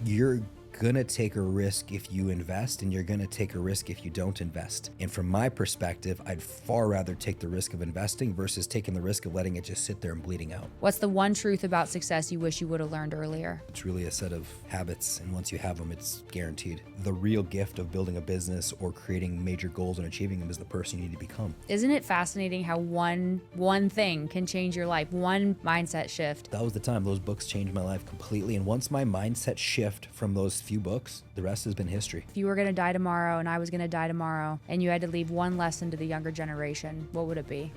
you're gonna take a risk if you invest, and you're gonna take a risk if you don't invest. And from my perspective, I'd far rather take the risk of investing versus taking the risk of letting it just sit there and bleeding out. What's the one truth about success you wish you would have learned earlier? It's really a set of habits, and once you have them, it's guaranteed. The real gift of building a business or creating major goals and achieving them is the person you need to become. Isn't it fascinating how one thing can change your life, one mindset shift? That was the time. Those books changed my life completely, and once my mindset shift from those few books, the rest has been history. If you were going to die tomorrow and I was going to die tomorrow and you had to leave one lesson to the younger generation, what would it be?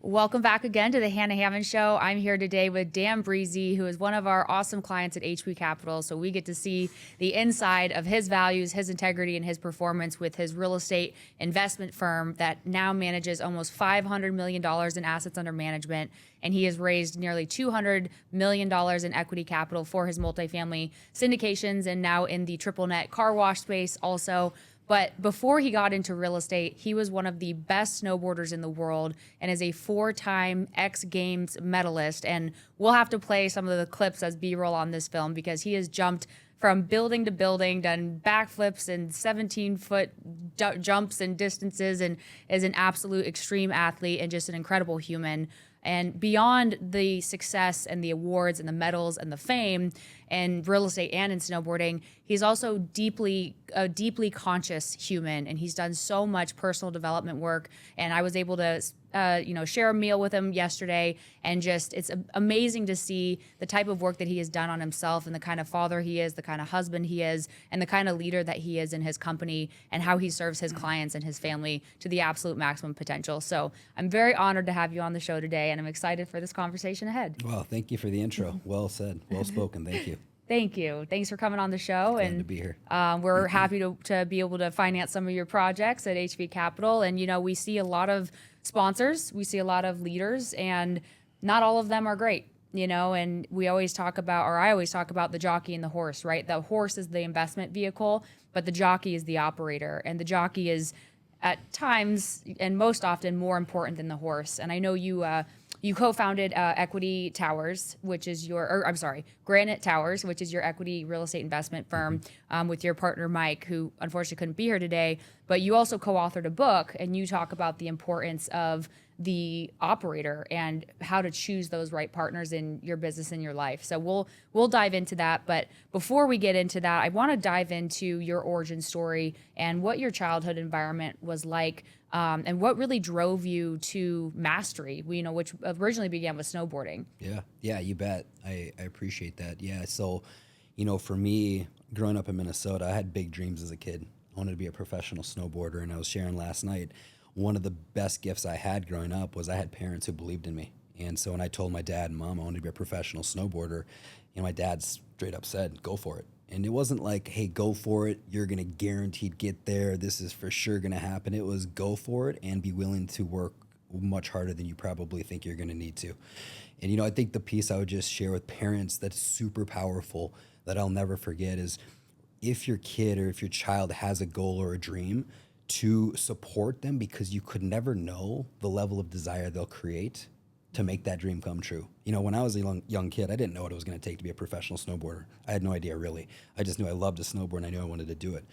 Welcome back again to the Hannah Hammond Show. I'm here today with Dan Brisse, who is one of our awesome clients at HP Capital. So we get to see the inside of his values, his integrity, and his performance with his real estate investment firm that now manages almost $500 million in assets under management. And he has raised nearly $200 million in equity capital for his multifamily syndications and now in the triple net car wash space also. But before he got into real estate, he was one of the best snowboarders in the world and is a 4-time X Games medalist. And we'll have to play some of the clips as B-roll on this film because he has jumped from building to building, done backflips and 17-foot jumps and distances, and is an absolute extreme athlete and just an incredible human. And beyond the success and the awards and the medals and the fame in real estate and in snowboarding, he's also a deeply conscious human, and he's done so much personal development work. And I was able to share a meal with him yesterday, and just it's amazing to see the type of work that he has done on himself and the kind of father he is, the kind of husband he is, and the kind of leader that he is in his company, and how he serves his clients and his family to the absolute maximum potential. So I'm very honored to have you on the show today, and I'm excited for this conversation ahead. Well, thank you for the intro. Well said. Well spoken. Thank you. Thank you. Thanks for coming on the show. Glad to be here. We're happy to be able to finance some of your projects at HV Capital. And, we see a lot of sponsors, we see a lot of leaders, and not all of them are great, and I always talk about the jockey and the horse, right? The horse is the investment vehicle, but the jockey is the operator. And the jockey is at times and most often more important than the horse. And I know you co-founded Granite Towers, which is your equity real estate investment firm with your partner, Mike, who unfortunately couldn't be here today. But you also co-authored a book, and you talk about the importance of the operator and how to choose those right partners in your business and your life. So we'll dive into that. But before we get into that, I want to dive into your origin story and what your childhood environment was like. And what really drove you to mastery, which originally began with snowboarding. Yeah, you bet. I appreciate that. Yeah, so, for me, growing up in Minnesota, I had big dreams as a kid. I wanted to be a professional snowboarder, and I was sharing last night, one of the best gifts I had growing up was I had parents who believed in me. And so when I told my dad and mom I wanted to be a professional snowboarder, my dad straight up said, go for it. And it wasn't like, hey, go for it, you're going to guaranteed get there, this is for sure going to happen. It was go for it and be willing to work much harder than you probably think you're going to need to. And, I think the piece I would just share with parents that's super powerful that I'll never forget is if your kid or if your child has a goal or a dream, to support them, because you could never know the level of desire they'll create to make that dream come true. When I was a young kid, I didn't know what it was going to take to be a professional snowboarder. I had no idea, really. I just knew I loved to snowboard, and I knew I wanted to do it.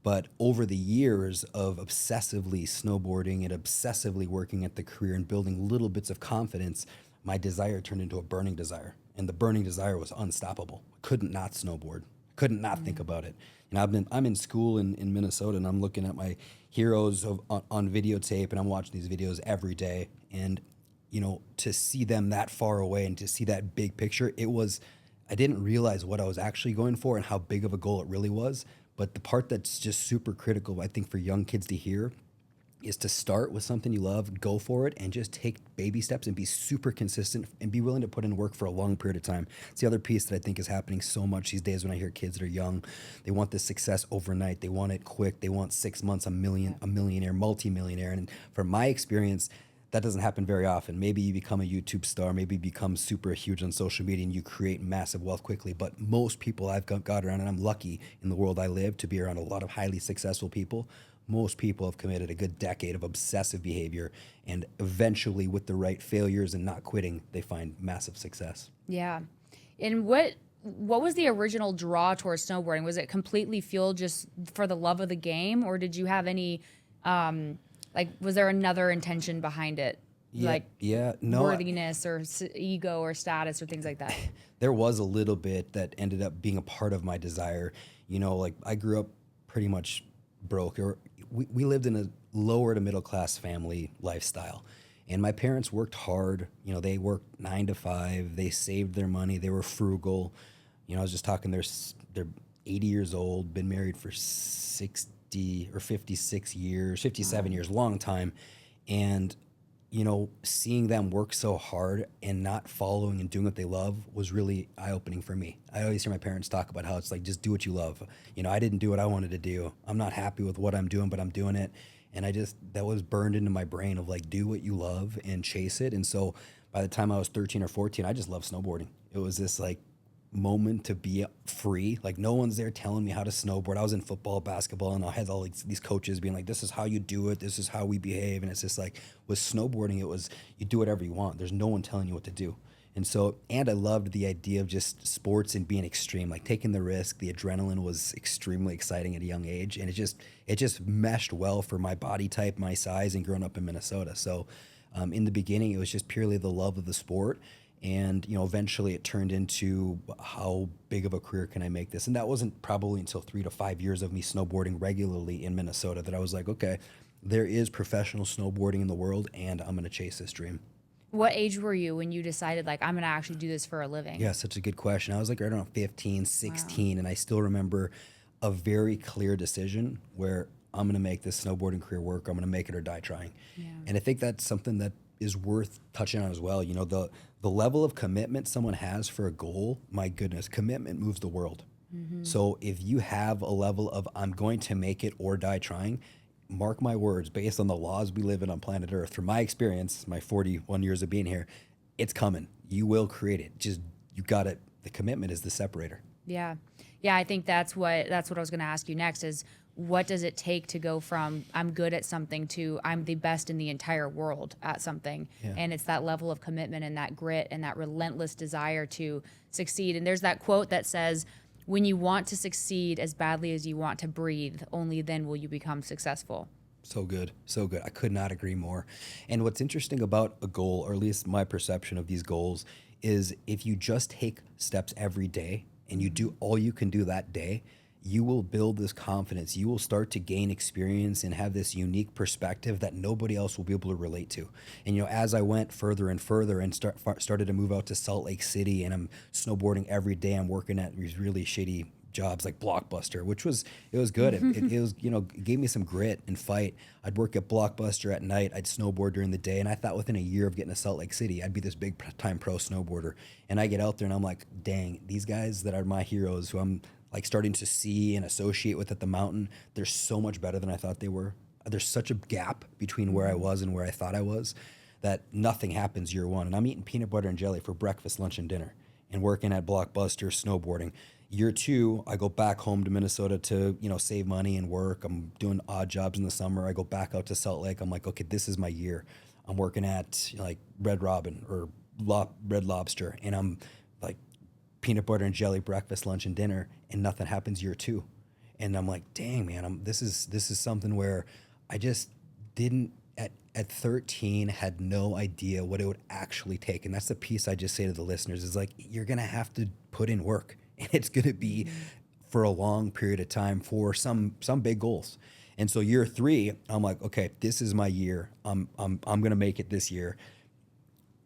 But over the years of obsessively snowboarding and obsessively working at the career and building little bits of confidence, my desire turned into a burning desire. And the burning desire was unstoppable. Couldn't not snowboard. Couldn't not think about it. I'm in school in Minnesota, and I'm looking at my heroes on videotape, and I'm watching these videos every day. And to see them that far away and to see that big picture, I didn't realize what I was actually going for and how big of a goal it really was. But the part that's just super critical, I think, for young kids to hear is to start with something you love, go for it, and just take baby steps and be super consistent and be willing to put in work for a long period of time. It's the other piece that I think is happening so much these days when I hear kids that are young. They want this success overnight. They want it quick. They want 6 months, a millionaire, multimillionaire. And from my experience, that doesn't happen very often. Maybe you become a YouTube star, maybe you become super huge on social media and you create massive wealth quickly. But most people I've got around, and I'm lucky in the world I live to be around a lot of highly successful people, most people have committed a good decade of obsessive behavior, and eventually with the right failures and not quitting, they find massive success. Yeah. And what what was the original draw towards snowboarding? Was it completely fueled just for the love of the game, or did you have any, was there another intention behind it? No, Worthiness or ego or status or things like that? there was a little bit that ended up being a part of my desire. Like I grew up pretty much broke, or we lived in a lower to middle class family lifestyle. And my parents worked hard. They worked 9 to 5. They saved their money. They were frugal. I was just talking, they're 80 years old, been married for 60 or 56 years, 57 years, long time. And seeing them work so hard and not following and doing what they love was really eye-opening for me. I always hear my parents talk about how it's like, just do what you love. I didn't do what I wanted to do. I'm not happy with what I'm doing, but I'm doing it. And that was burned into my brain of like, do what you love and chase it. And so by the time I was 13 or 14, I just loved snowboarding. It was this like moment to be free. Like no one's there telling me how to snowboard. I was in football, basketball, and I had all these coaches being like, this is how you do it. This is how we behave. And it's just like with snowboarding, it was, you do whatever you want. There's no one telling you what to do. And I loved the idea of just sports and being extreme, like taking the risk. The adrenaline was extremely exciting at a young age. And it just meshed well for my body type, my size, and growing up in Minnesota. So in the beginning, it was just purely the love of the sport. And, eventually it turned into how big of a career can I make this? And that wasn't probably until 3 to 5 years of me snowboarding regularly in Minnesota that I was like, okay, there is professional snowboarding in the world, and I'm going to chase this dream. What age were you when you decided, like, I'm going to actually do this for a living? Yeah, such a good question. I was like, I don't know, 15, 16, wow. And I still remember a very clear decision where I'm going to make this snowboarding career work. I'm going to make it or die trying. Yeah. And I think that's something that is worth touching on as well. The level of commitment someone has for a goal, my goodness, commitment moves the world. Mm-hmm. So if you have a level of, I'm going to make it or die trying, mark my words, based on the laws we live in on planet Earth, from my experience, my 41 years of being here, it's coming. You will create it. Just, you got it. The commitment is the separator. Yeah. Yeah, I think that's what I was going to ask you next is, what does it take to go from I'm good at something to I'm the best in the entire world at something? Yeah. And it's that level of commitment and that grit and that relentless desire to succeed. And there's that quote that says, when you want to succeed as badly as you want to breathe, only then will you become successful. So good. So good. I could not agree more. And what's interesting about a goal, or at least my perception of these goals, is if you just take steps every day and you do all you can do that day, you will build this confidence. You will start to gain experience and have this unique perspective that nobody else will be able to relate to. And, as I went further and further and started to move out to Salt Lake City, and I'm snowboarding every day, I'm working at these really shitty jobs like Blockbuster, it was good. It was, it gave me some grit and fight. I'd work at Blockbuster at night. I'd snowboard during the day. And I thought within a year of getting to Salt Lake City, I'd be this big time pro snowboarder. And I get out there and I'm like, dang, these guys that are my heroes who I'm like starting to see and associate with at the mountain, they're so much better than I thought they were. There's such a gap between where I was and where I thought I was that nothing happens year one. And I'm eating peanut butter and jelly for breakfast, lunch, and dinner and working at Blockbuster snowboarding. Year two, I go back home to Minnesota to, save money and work. I'm doing odd jobs in the summer. I go back out to Salt Lake. I'm like, okay, this is my year. I'm working at like Red Robin or Red Lobster, and I'm like peanut butter and jelly breakfast, lunch, and dinner, and nothing happens year two. And I'm like, dang, man, this is something where I just didn't, at 13, had no idea what it would actually take. And that's the piece I just say to the listeners is like, you're going to have to put in work, and it's going to be for a long period of time for some big goals. And so year three, I'm like, okay, this is my year. I'm going to make it this year.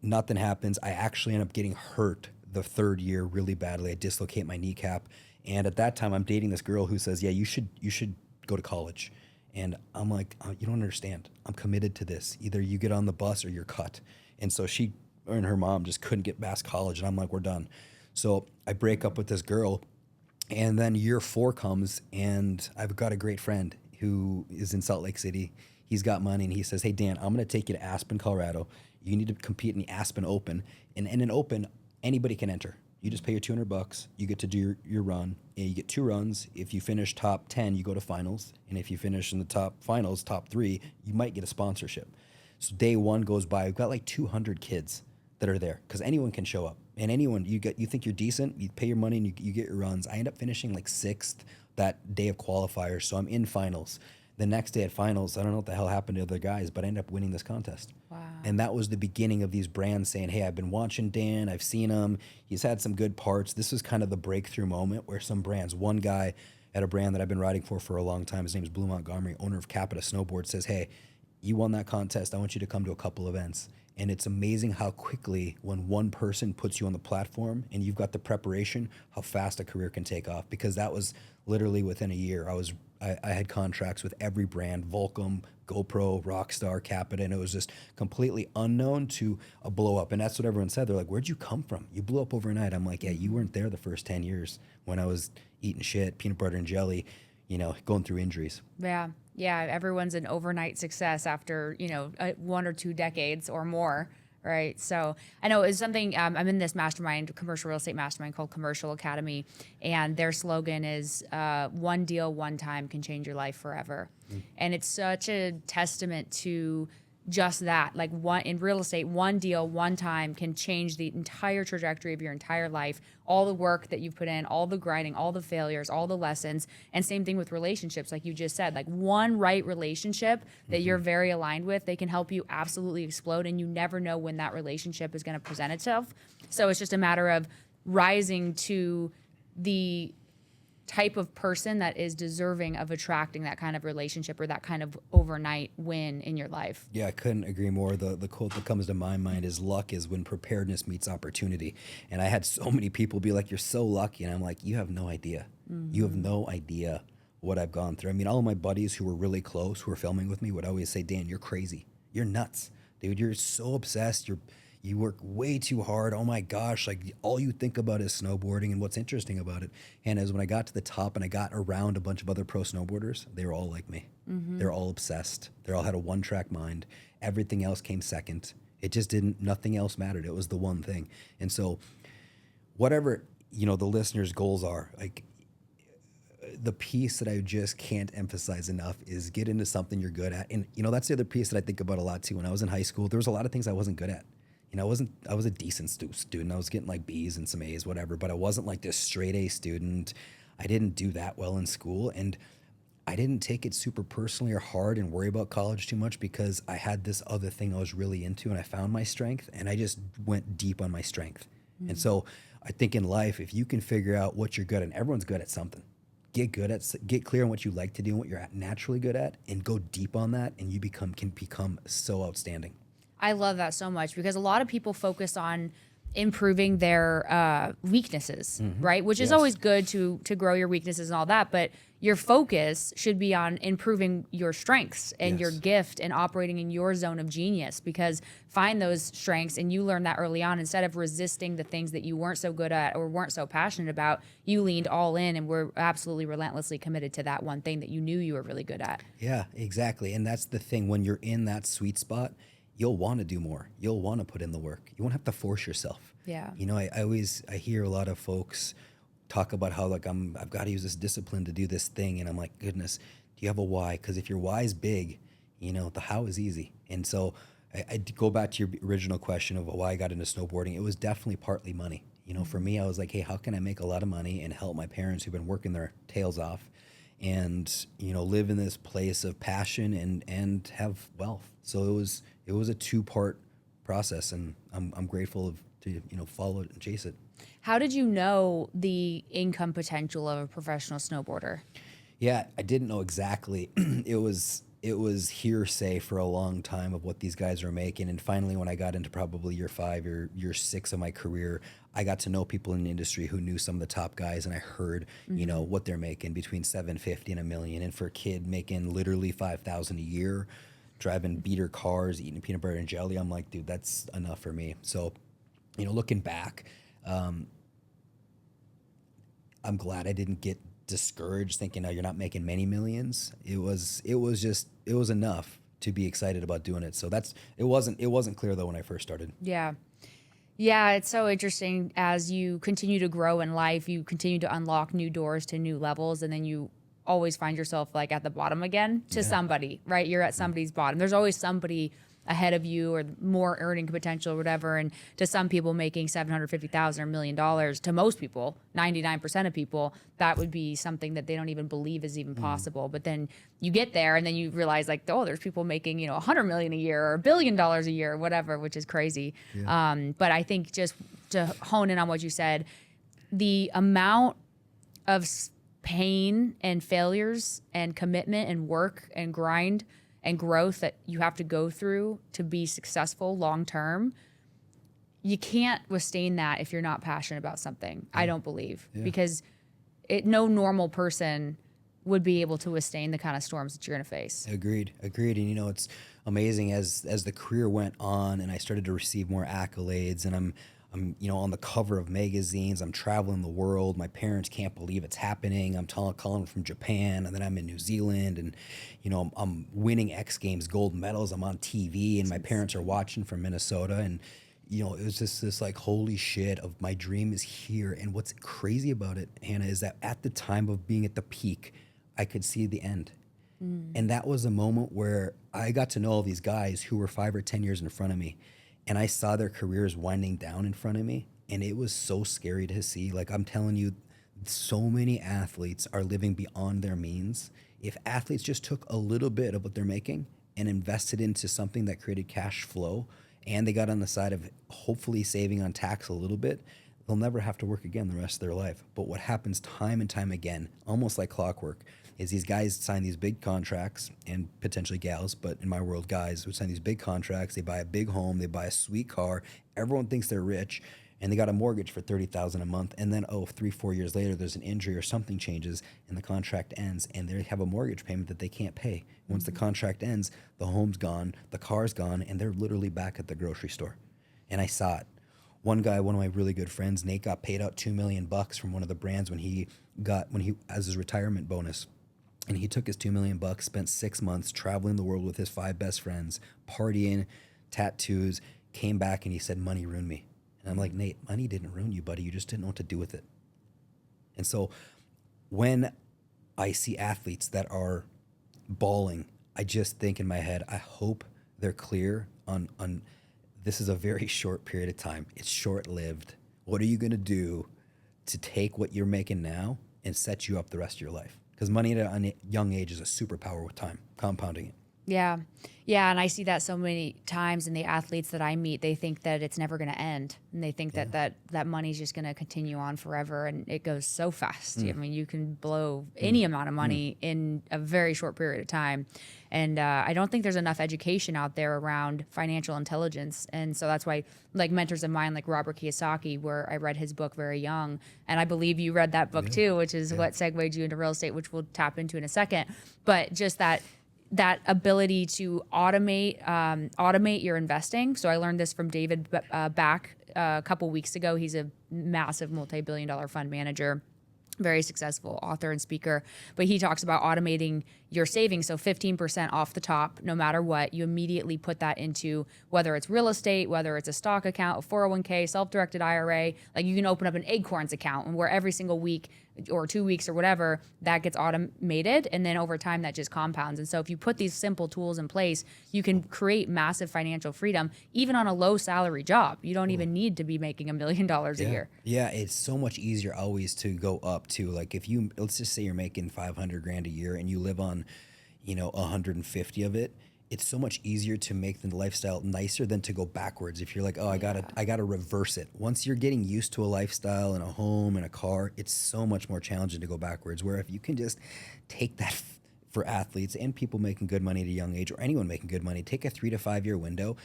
Nothing happens. I actually end up getting hurt the third year really badly. I dislocate my kneecap. And at that time, I'm dating this girl who says, yeah, you should go to college. And I'm like, oh, you don't understand. I'm committed to this. Either you get on the bus or you're cut. And so she and her mom just couldn't get past college. And I'm like, we're done. So I break up with this girl. And then year four comes, and I've got a great friend who is in Salt Lake City. He's got money, and he says, hey, Dan, I'm going to take you to Aspen, Colorado. You need to compete in the Aspen Open. And in an Open, anybody can enter. You just pay your $200. You get to do your run. And you get 2 runs. If you finish top 10, you go to finals. And if you finish in the top 3, you might get a sponsorship. So day one goes by. We've got like 200 kids that are there because anyone can show up. And anyone, you think you're decent, you pay your money and you get your runs. I end up finishing like 6th that day of qualifiers. So I'm in finals. The next day at finals, I don't know what the hell happened to other guys, but I ended up winning this contest. Wow. And that was the beginning of these brands saying, hey, I've been watching Dan. I've seen him. He's had some good parts. This was kind of the breakthrough moment where some brands, one guy at a brand that I've been riding for a long time, his name is Blue Montgomery, owner of Capita Snowboard, says, hey, you won that contest. I want you to come to a couple events. And it's amazing how quickly, when one person puts you on the platform and you've got the preparation, how fast a career can take off. Because that was literally within a year. I had contracts with every brand, Volcom, GoPro, Rockstar, Capita, and it was just completely unknown to a blow up. And that's what everyone said. They're like, where'd you come from? You blew up overnight. I'm like, yeah, you weren't there the first 10 years when I was eating shit, peanut butter and jelly, going through injuries. Yeah. Yeah. Everyone's an overnight success after, 1 or 2 decades or more. Right. So I know it's something, I'm in this mastermind, commercial real estate mastermind called Commercial Academy. And their slogan is one deal, one time can change your life forever. And it's such a testament to just that. Like in real estate, one deal, one time can change the entire trajectory of your entire life. All the work that you've put in, all the grinding, all the failures, all the lessons. And same thing with relationships, like you just said, like one right relationship that you're very aligned with, they can help you absolutely explode. And you never know when that relationship is going to present itself. So it's just a matter of rising to the type of person that is deserving of attracting that kind of relationship or that kind of overnight win in your life. Yeah, I couldn't agree more. The quote that comes to my mind is luck is when preparedness meets opportunity. And I had so many people be like, you're so lucky. And I'm like, you have no idea. You have no idea what I've gone through. I mean, all of my buddies who were really close, who were filming with me, would always say, Dan, you're crazy. You're nuts. Dude, you're so obsessed. You work way too hard. Oh my gosh, like all you think about is snowboarding. And what's interesting about it, Hannah, is when I got to the top and I got around a bunch of other pro snowboarders, they were all like me. They're all obsessed. They all had a one-track mind. Everything else came second. It just nothing else mattered. It was the one thing. And so whatever, the listeners' goals are, like the piece that I just can't emphasize enough is get into something you're good at. And, that's the other piece that I think about a lot too. When I was in high school, there was a lot of things I wasn't good at. I was a decent student. I was getting like B's and some A's, whatever, but I wasn't like this straight A student. I didn't do that well in school, and I didn't take it super personally or hard and worry about college too much because I had this other thing I was really into, and I found my strength, and I just went deep on my strength. And so I think in life, if you can figure out what you're good at, and everyone's good at something, get clear on what you like to do and what you're naturally good at, and go deep on that, and you can become so outstanding. I love that so much because a lot of people focus on improving their weaknesses, right? Which is always good to grow your weaknesses and all that, but your focus should be on improving your strengths and your gift and operating in your zone of genius, because find those strengths and you learn that early on. Instead of resisting the things that you weren't so good at or weren't so passionate about, you leaned all in and were absolutely relentlessly committed to that one thing that you knew you were really good at. Yeah, exactly. And that's the thing. When you're in that sweet spot, you'll want to do more. You'll want to put in the work. You won't have to force yourself. Yeah. I hear a lot of folks talk about how like I've got to use this discipline to do this thing, and I'm like, goodness, do you have a why? Because if your why is big, the how is easy. And so I go back to your original question of why I got into snowboarding. It was definitely partly money. For me, I was like, hey, how can I make a lot of money and help my parents who've been working their tails off, and live in this place of passion and have wealth. So it was a 2-part process, and I'm grateful to follow it and chase it. How did you know the income potential of a professional snowboarder? Yeah, I didn't know exactly. It was hearsay for a long time of what these guys were making, and finally, when I got into probably year 5 or year 6 of my career, I got to know people in the industry who knew some of the top guys, and I heard what they're making between $750 and $1 million, and for a kid making literally $5,000 a year, driving beater cars, eating peanut butter and jelly, I'm like, dude, that's enough for me. So, looking back, I'm glad I didn't get discouraged thinking, oh, you're not making many millions. It was enough to be excited about doing it. So it wasn't clear though when I first started. Yeah. Yeah, it's so interesting. As you continue to grow in life, you continue to unlock new doors to new levels, and then you always find yourself like at the bottom again to somebody, right? You're at somebody's bottom. There's always somebody ahead of you or more earning potential or whatever. And to some people making $750,000 or $1 million, to most people, 99% of people, that would be something that they don't even believe is even possible. But then you get there and then you realize like, oh, there's people making, 100 million a year or $1 billion a year or whatever, which is crazy. But I think just to hone in on what you said, the amount of pain and failures and commitment and work and grind and growth that you have to go through to be successful long term, you can't withstand that if you're not passionate about something. I don't believe, because no normal person would be able to withstand the kind of storms that you're going to face. Agreed. And it's amazing as the career went on and I started to receive more accolades, and I'm on the cover of magazines. I'm traveling the world. My parents can't believe it's happening. I'm calling from Japan, and then I'm in New Zealand, and I'm winning X Games gold medals. I'm on TV, and my parents are watching from Minnesota, and it was just this like, holy shit, of my dream is here. And what's crazy about it, Hannah, is that at the time of being at the peak, I could see the end. And that was a moment where I got to know all these guys who were 5 or 10 years in front of me. And I saw their careers winding down in front of me. And it was so scary to see. Like, I'm telling you, so many athletes are living beyond their means. If athletes just took a little bit of what they're making and invested into something that created cash flow, and they got on the side of hopefully saving on tax a little bit, they'll never have to work again the rest of their life. But what happens time and time again, almost like clockwork, is these guys sign these big contracts, and potentially gals, but in my world, guys would sign these big contracts. They buy a big home, they buy a sweet car. Everyone thinks they're rich, and they got a mortgage for $30,000 a month. And then, 3-4 years later, there's an injury or something changes, and the contract ends, and they have a mortgage payment that they can't pay. Once the contract ends, the home's gone, the car's gone, and they're literally back at the grocery store. And I saw it. One guy, one of my really good friends, Nate, got paid out $2 million from one of the brands when he as his retirement bonus. And he took his $2 million, spent 6 months traveling the world with his 5 best friends, partying, tattoos, came back, and he said, money ruined me. And I'm like, Nate, money didn't ruin you, buddy. You just didn't know what to do with it. And so when I see athletes that are balling, I just think in my head, I hope they're clear on this is a very short period of time. It's short-lived. What are you going to do to take what you're making now and set you up the rest of your life? Because money at a young age is a superpower with time, compounding it. Yeah. And I see that so many times in the athletes that I meet. They think that it's never going to end. And they think that money's just going to continue on forever. And it goes so fast. I mean, you can blow any amount of money in a very short period of time. And I don't think there's enough education out there around financial intelligence. And so that's why, like, mentors of mine, like Robert Kiyosaki, where I read his book very young. And I believe you read that book too, which is what segued you into real estate, which we'll tap into in a second. But just that ability to automate your investing. So I learned this from David back a couple weeks ago. He's a massive multi-billion-dollar fund manager, very successful author and speaker. But he talks about automating your savings. So 15% off the top, no matter what, you immediately put that into, whether it's real estate, whether it's a stock account, a 401k, self-directed IRA. Like, you can open up an Acorns account, and where every single week or 2 weeks or whatever, that gets automated, and then over time that just compounds. And so if you put these simple tools in place, you can create massive financial freedom even on a low salary job. You don't even need to be making $1 million a year. Yeah, it's so much easier always to go up to, like, if you, let's just say you're making $500,000 a year and you live on 150 of it, it's so much easier to make the lifestyle nicer than to go backwards. If you're like, I gotta reverse it. Once you're getting used to a lifestyle and a home and a car, it's so much more challenging to go backwards. Where if you can just take that, for athletes and people making good money at a young age, or anyone making good money, take a 3 to 5 year window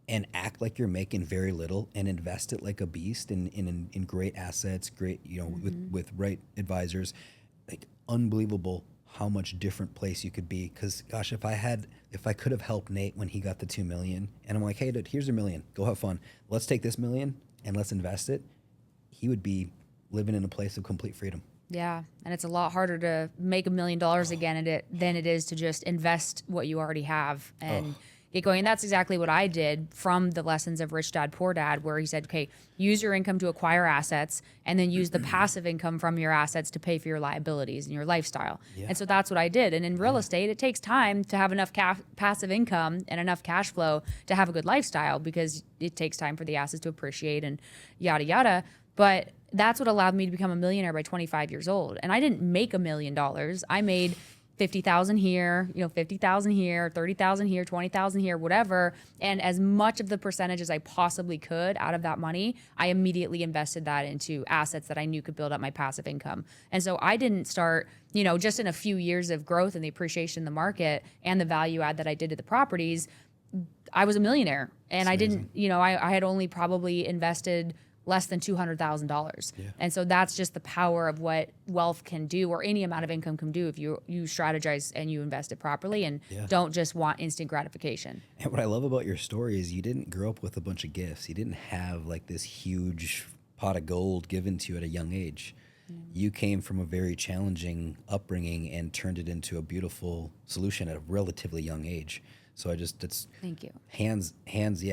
and act like you're making very little and invest it like a beast in great assets, great, with right advisors. Like, unbelievable how much different place you could be. Because gosh, if I could have helped Nate when he got the 2 million, and I'm like, hey dude, here's $1 million, go have fun, let's take this $1 million and let's invest it, he would be living in a place of complete freedom. Yeah, and it's a lot harder to make $1 million again than it is to just invest what you already have. And get going. And that's exactly what I did from the lessons of Rich Dad Poor Dad, where he said, okay, use your income to acquire assets and then use the passive income from your assets to pay for your liabilities and your lifestyle. Yeah. And so that's what I did. And in real estate, it takes time to have enough passive income and enough cash flow to have a good lifestyle, because it takes time for the assets to appreciate and yada, yada. But that's what allowed me to become a millionaire by 25 years old. And I didn't make $1 million. I made 50,000 here, 50,000 here, 30,000 here, 20,000 here, whatever. And as much of the percentage as I possibly could out of that money, I immediately invested that into assets that I knew could build up my passive income. And so I didn't start, just in a few years of growth and the appreciation in the market and the value add that I did to the properties, I was a millionaire. And That's I amazing. didn't, I had only probably invested less than $200,000. Yeah. And so that's just the power of what wealth can do, or any amount of income can do, if you strategize and you invest it properly and don't just want instant gratification. And what I love about your story is you didn't grow up with a bunch of gifts. You didn't have like this huge pot of gold given to you at a young age. You came from a very challenging upbringing and turned it into a beautiful solution at a relatively young age. So Thank you. Hands,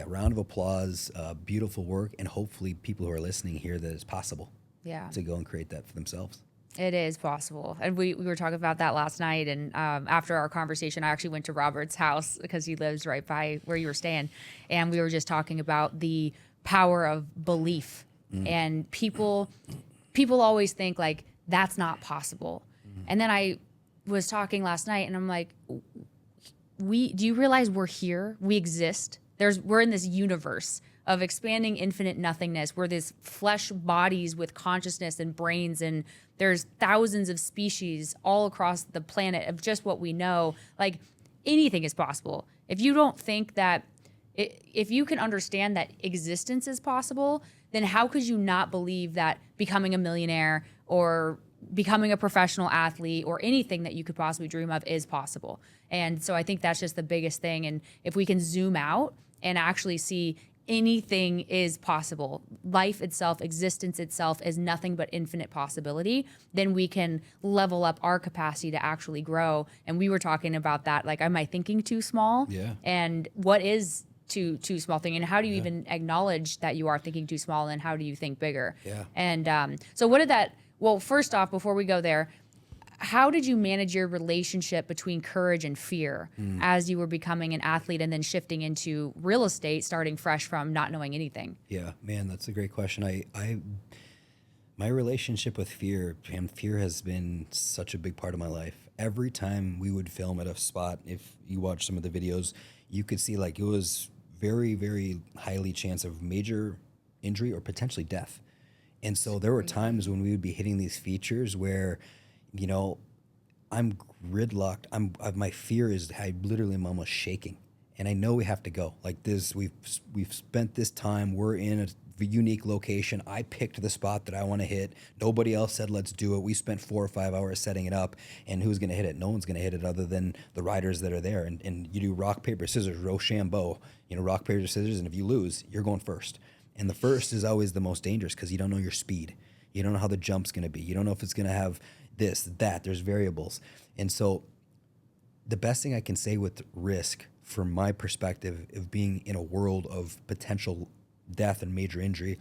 round of applause, beautiful work, and hopefully people who are listening hear that it's possible to go and create that for themselves. It is possible. And we were talking about that last night. And after our conversation, I actually went to Robert's house because he lives right by where you were staying. And we were just talking about the power of belief. And people always think like, that's not possible. And then I was talking last night and I'm like, do you realize we're here? We exist. We're in this universe of expanding infinite nothingness. We're these flesh bodies with consciousness and brains, and there's thousands of species all across the planet of just what we know. Like, anything is possible. If you don't think that, if you can understand that existence is possible, then how could you not believe that becoming a millionaire or becoming a professional athlete or anything that you could possibly dream of is possible? And so I think that's just the biggest thing. And if we can zoom out and actually see anything is possible, life itself, existence itself is nothing but infinite possibility, then we can level up our capacity to actually grow. And we were talking about that, like, am I thinking too small? Yeah. And what is too small thing? And how do you even acknowledge that you are thinking too small, and how do you think bigger? Yeah. And so what did that, well, first off, before we go there, how did you manage your relationship between courage and fear as you were becoming an athlete and then shifting into real estate, starting fresh from not knowing anything? Yeah, man, that's a great question. My relationship with fear, and fear has been such a big part of my life. Every time we would film at a spot, if you watch some of the videos, you could see like it was very, very highly chance of major injury or potentially death. And so there were times when we would be hitting these features where, I'm gridlocked. My fear is I literally am almost shaking, and I know we have to go. Like this, we've spent this time. We're in a unique location. I picked the spot that I want to hit. Nobody else said let's do it. We spent 4 or 5 hours setting it up, and who's going to hit it? No one's going to hit it other than the riders that are there. And you do rock paper scissors, Rochambeau. Rock paper scissors, and if you lose, you're going first. And the first is always the most dangerous because you don't know your speed. You don't know how the jump's going to be. You don't know if it's going to have this, that. There's variables. And so the best thing I can say with risk, from my perspective of being in a world of potential death and major injury,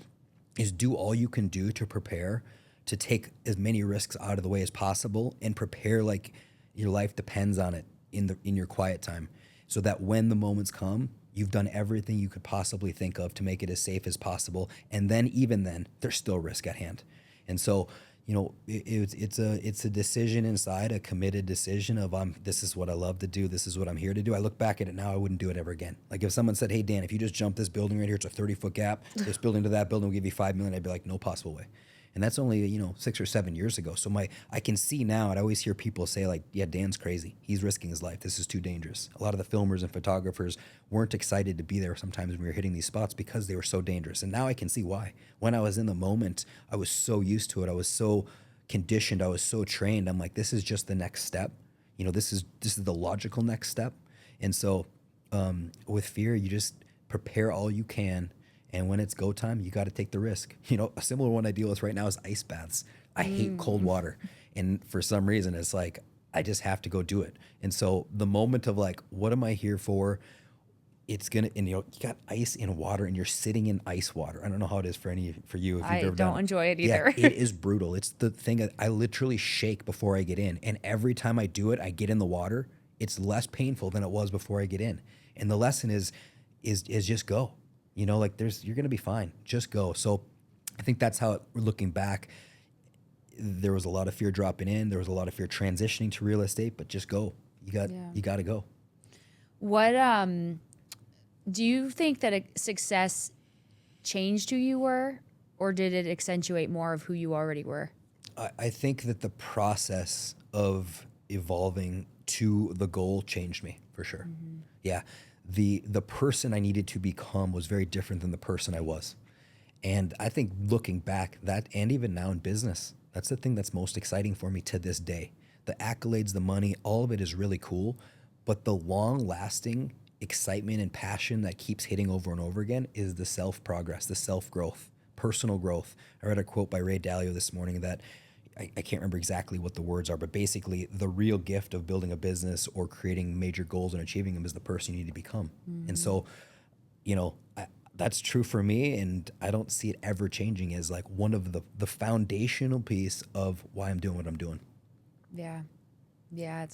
is do all you can do to prepare to take as many risks out of the way as possible and prepare like your life depends on it in your quiet time, so that when the moments come, you've done everything you could possibly think of to make it as safe as possible. And then even then, there's still risk at hand. And so, it's a decision inside, a committed decision of this is what I love to do. This is what I'm here to do. I look back at it now, I wouldn't do it ever again. Like if someone said, hey, Dan, if you just jump this building right here, it's a 30-foot gap. This building to that building will give you $5 million. I'd be like, no possible way. And that's only, 6 or 7 years ago. So I can see now, and I always hear people say like, yeah, Dan's crazy. He's risking his life. This is too dangerous. A lot of the filmers and photographers weren't excited to be there sometimes when we were hitting these spots because they were so dangerous. And now I can see why. When I was in the moment, I was so used to it. I was so conditioned. I was so trained. I'm like, this is just the next step. This is the logical next step. And so with fear, you just prepare all you can. And when it's go time, you got to take the risk. A similar one I deal with right now is ice baths. I hate cold water. And for some reason, it's like, I just have to go do it. And so the moment of like, what am I here for? it's gonna, and you got ice in water, and you're sitting in ice water. I don't know how it is for you if you've I ever done don't it. enjoy it Yeah, either. it is brutal. It's the thing that I literally shake before I get in, and every time I do it, I get in the water. It's less painful than it was before I get in. And the lesson is just go. Like you're gonna be fine. Just go. So I think that's how looking back, there was a lot of fear dropping in. There was a lot of fear transitioning to real estate, but just go. Yeah. You got to go. What do you think that a success changed who you were, or did it accentuate more of who you already were? I think that the process of evolving to the goal changed me for sure. Yeah. The person I needed to become was very different than the person I was. And I think looking back, that, and even now in business, that's the thing that's most exciting for me to this day. The accolades, the money, all of it is really cool, but the long lasting excitement and passion that keeps hitting over and over again is the self progress, the self growth, personal growth. I read a quote by Ray Dalio this morning that I can't remember exactly what the words are, but basically the real gift of building a business or creating major goals and achieving them is the person you need to become. And so, that's true for me, and I don't see it ever changing as like one of the foundational piece of why I'm doing what I'm doing. Yeah. Yeah,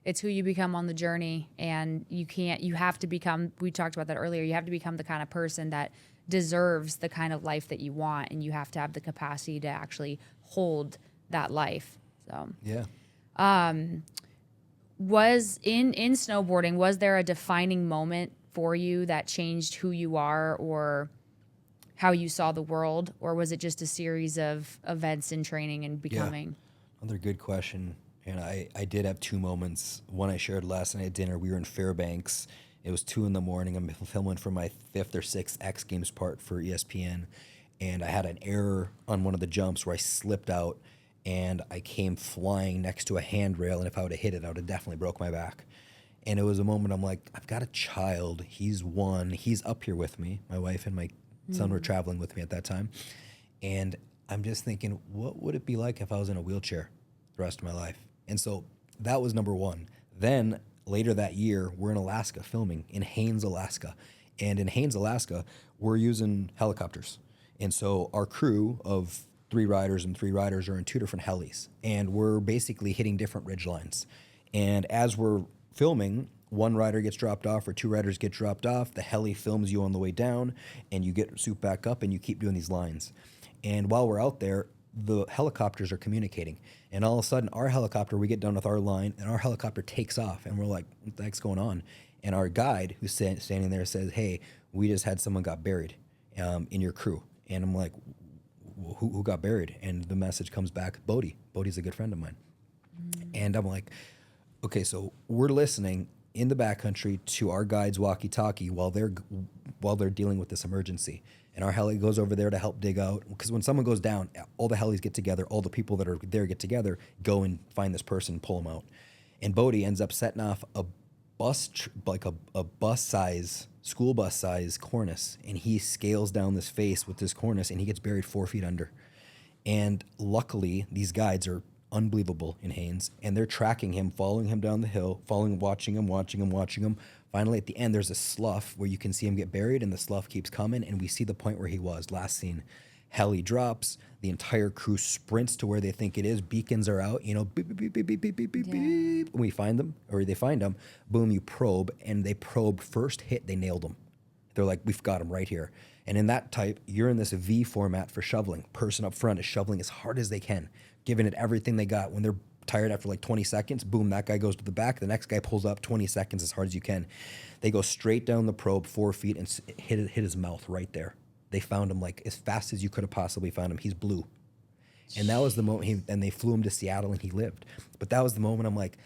it's who you become on the journey, and you have to become, we talked about that earlier, you have to become the kind of person that deserves the kind of life that you want, and you have to have the capacity to actually hold that life. So Yeah. was in snowboarding, was there a defining moment for you that changed who you are or how you saw the world, or was it just a series of events and training and becoming? Another good question. And I did have two moments. One I shared last night at dinner. We were in Fairbanks. It was 2 a.m. I'm filming for my 5th or 6th X Games part for ESPN. And I had an error on one of the jumps where I slipped out and I came flying next to a handrail. And if I would have hit it, I would have definitely broke my back. And it was a moment I'm like, I've got a child. He's 1. He's up here with me. My wife and my son were traveling with me at that time. And I'm just thinking, what would it be like if I was in a wheelchair the rest of my life? And so that was number one. Then later that year, we're in Alaska filming in Haines, Alaska. And in Haines, Alaska, we're using helicopters. And so our crew of 3 riders and 3 riders are in 2 different helis. And we're basically hitting different ridge lines. And as we're filming, 1 rider gets dropped off or 2 riders get dropped off. The heli films you on the way down, and you get souped back up, and you keep doing these lines. And while we're out there, the helicopters are communicating. And all of a sudden, our helicopter, we get done with our line, and our helicopter takes off. And we're like, what the heck's going on? And our guide, who's standing there, says, hey, we just had someone got buried in your crew. And I'm like, who got buried? And the message comes back, Bodie. Bodie's a good friend of mine. And I'm like, okay, so we're listening in the backcountry to our guide's walkie-talkie while they're dealing with this emergency. And our heli goes over there to help dig out. Because when someone goes down, all the helis get together, all the people that are there get together, go and find this person, pull them out. And Bodie ends up setting off a bus, a bus size, school bus size cornice. And he scales down this face with this cornice, and he gets buried 4 feet under. And luckily, these guides are unbelievable in Haines, and they're tracking him, following him down the hill, watching him. Finally, at the end, there's a slough where you can see him get buried, and the slough keeps coming, and we see the point where he was. Last scene, heli drops, the entire crew sprints to where they think it is, beacons are out, beep, beep, beep, beep, beep, beep, beep, beep, beep. When we find them, or they find them, boom, you probe, and they probe, first hit, they nailed him. They're like, we've got him right here. And in that type, you're in this V format for shoveling. Person up front is shoveling as hard as they can, giving it everything they got. When they're tired after like 20 seconds, boom, that guy goes to the back. The next guy pulls up 20 seconds as hard as you can. They go straight down the probe 4 feet and hit his mouth right there. They found him like as fast as you could have possibly found him. He's blue. And that was the moment, and they flew him to Seattle and he lived. But that was the moment I'm like,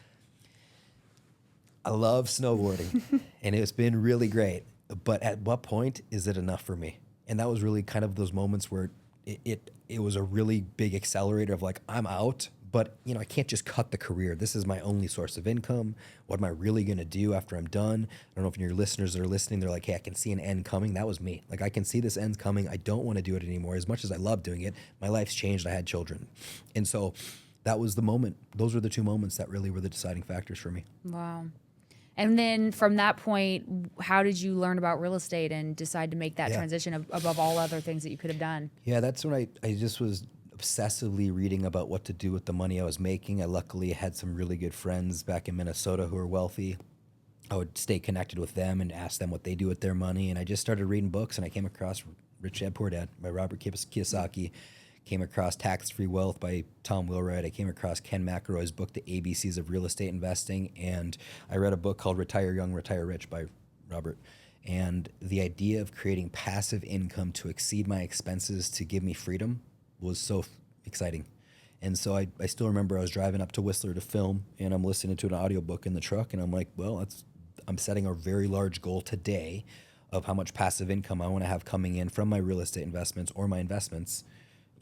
I love snowboarding and it's been really great. But at what point is it enough for me? And that was really kind of those moments where it was a really big accelerator of like, I'm out, but I can't just cut the career. This is my only source of income. What am I really going to do after I'm done? I don't know if your listeners that are listening, they're like, hey, I can see an end coming. That was me. Like, I can see this end coming. I don't want to do it anymore. As much as I love doing it, my life's changed. I had children. And so that was the moment. Those were the 2 moments that really were the deciding factors for me. Wow. And then from that point, how did you learn about real estate and decide to make that transition above all other things that you could have done? Yeah, that's when I just was obsessively reading about what to do with the money I was making. I luckily had some really good friends back in Minnesota who are wealthy. I would stay connected with them and ask them what they do with their money. And I just started reading books, and I came across Rich Dad Poor Dad by Robert Kiyosaki, came across Tax-Free Wealth by Tom Wheelwright. I came across Ken McElroy's book, The ABCs of Real Estate Investing. And I read a book called Retire Young, Retire Rich by Robert. And the idea of creating passive income to exceed my expenses to give me freedom was so exciting. And so I still remember I was driving up to Whistler to film, and I'm listening to an audiobook in the truck, and I'm like, well, I'm setting a very large goal today of how much passive income I want to have coming in from my real estate investments or my investments,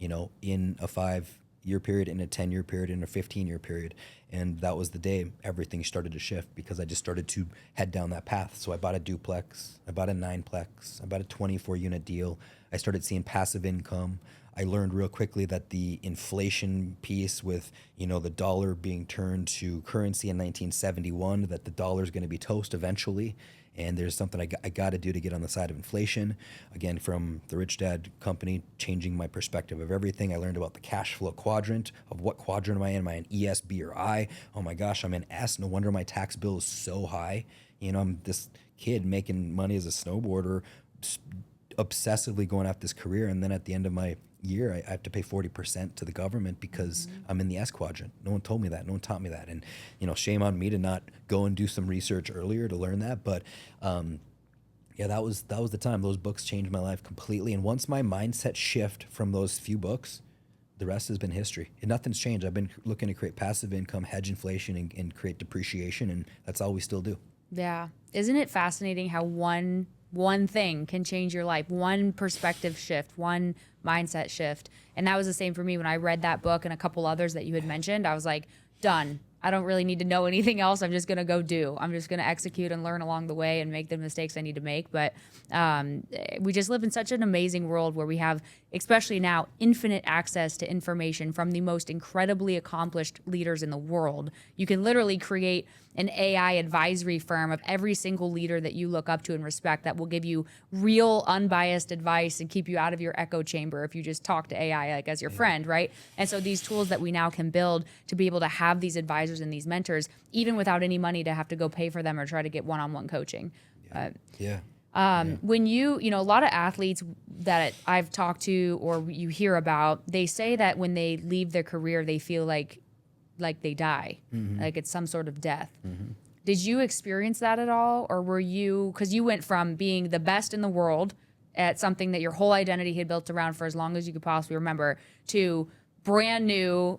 in a 5-year period, in a 10-year period, in a 15-year period. And that was the day everything started to shift, because I just started to head down that path. So I bought a duplex, I bought a 9-plex, I bought a 24-unit deal. I started seeing passive income. I learned real quickly that the inflation piece with, the dollar being turned to currency in 1971, that the dollar is going to be toast eventually. And there's something I got to do to get on the side of inflation. Again, from the Rich Dad company, changing my perspective of everything. I learned about the cash flow quadrant, of what quadrant am I in? Am I an E, S, B, or I? Oh my gosh, I'm in S. No wonder my tax bill is so high. I'm this kid making money as a snowboarder, obsessively going after this career. And then at the end of my year, I have to pay 40% to the government because I'm in the S quadrant. No one told me that. No one taught me that. And, shame on me to not go and do some research earlier to learn that. But that was the time. Those books changed my life completely. And once my mindset shift from those few books, the rest has been history. And nothing's changed. I've been looking to create passive income, hedge inflation, and create depreciation. And that's all we still do. Yeah. Isn't it fascinating how one thing can change your life, one perspective shift, one mindset shift? And that was the same for me when I read that book and a couple others that you had mentioned. I was like, done. I don't really need to know anything else. I'm just going to go do. I'm just going to execute and learn along the way and make the mistakes I need to make. But we just live in such an amazing world where we have, especially now, infinite access to information from the most incredibly accomplished leaders in the world. You can literally create an AI advisory firm of every single leader that you look up to and respect that will give you real unbiased advice and keep you out of your echo chamber if you just talk to AI like as your friend, right? And so these tools that we now can build to be able to have these advisors and these mentors, even without any money to have to go pay for them or try to get one-on-one coaching. When a lot of athletes that I've talked to or you hear about, they say that when they leave their career, they feel like they die, like it's some sort of death. Did you experience that at all? Or were you, because you went from being the best in the world at something that your whole identity had built around for as long as you could possibly remember, to brand new,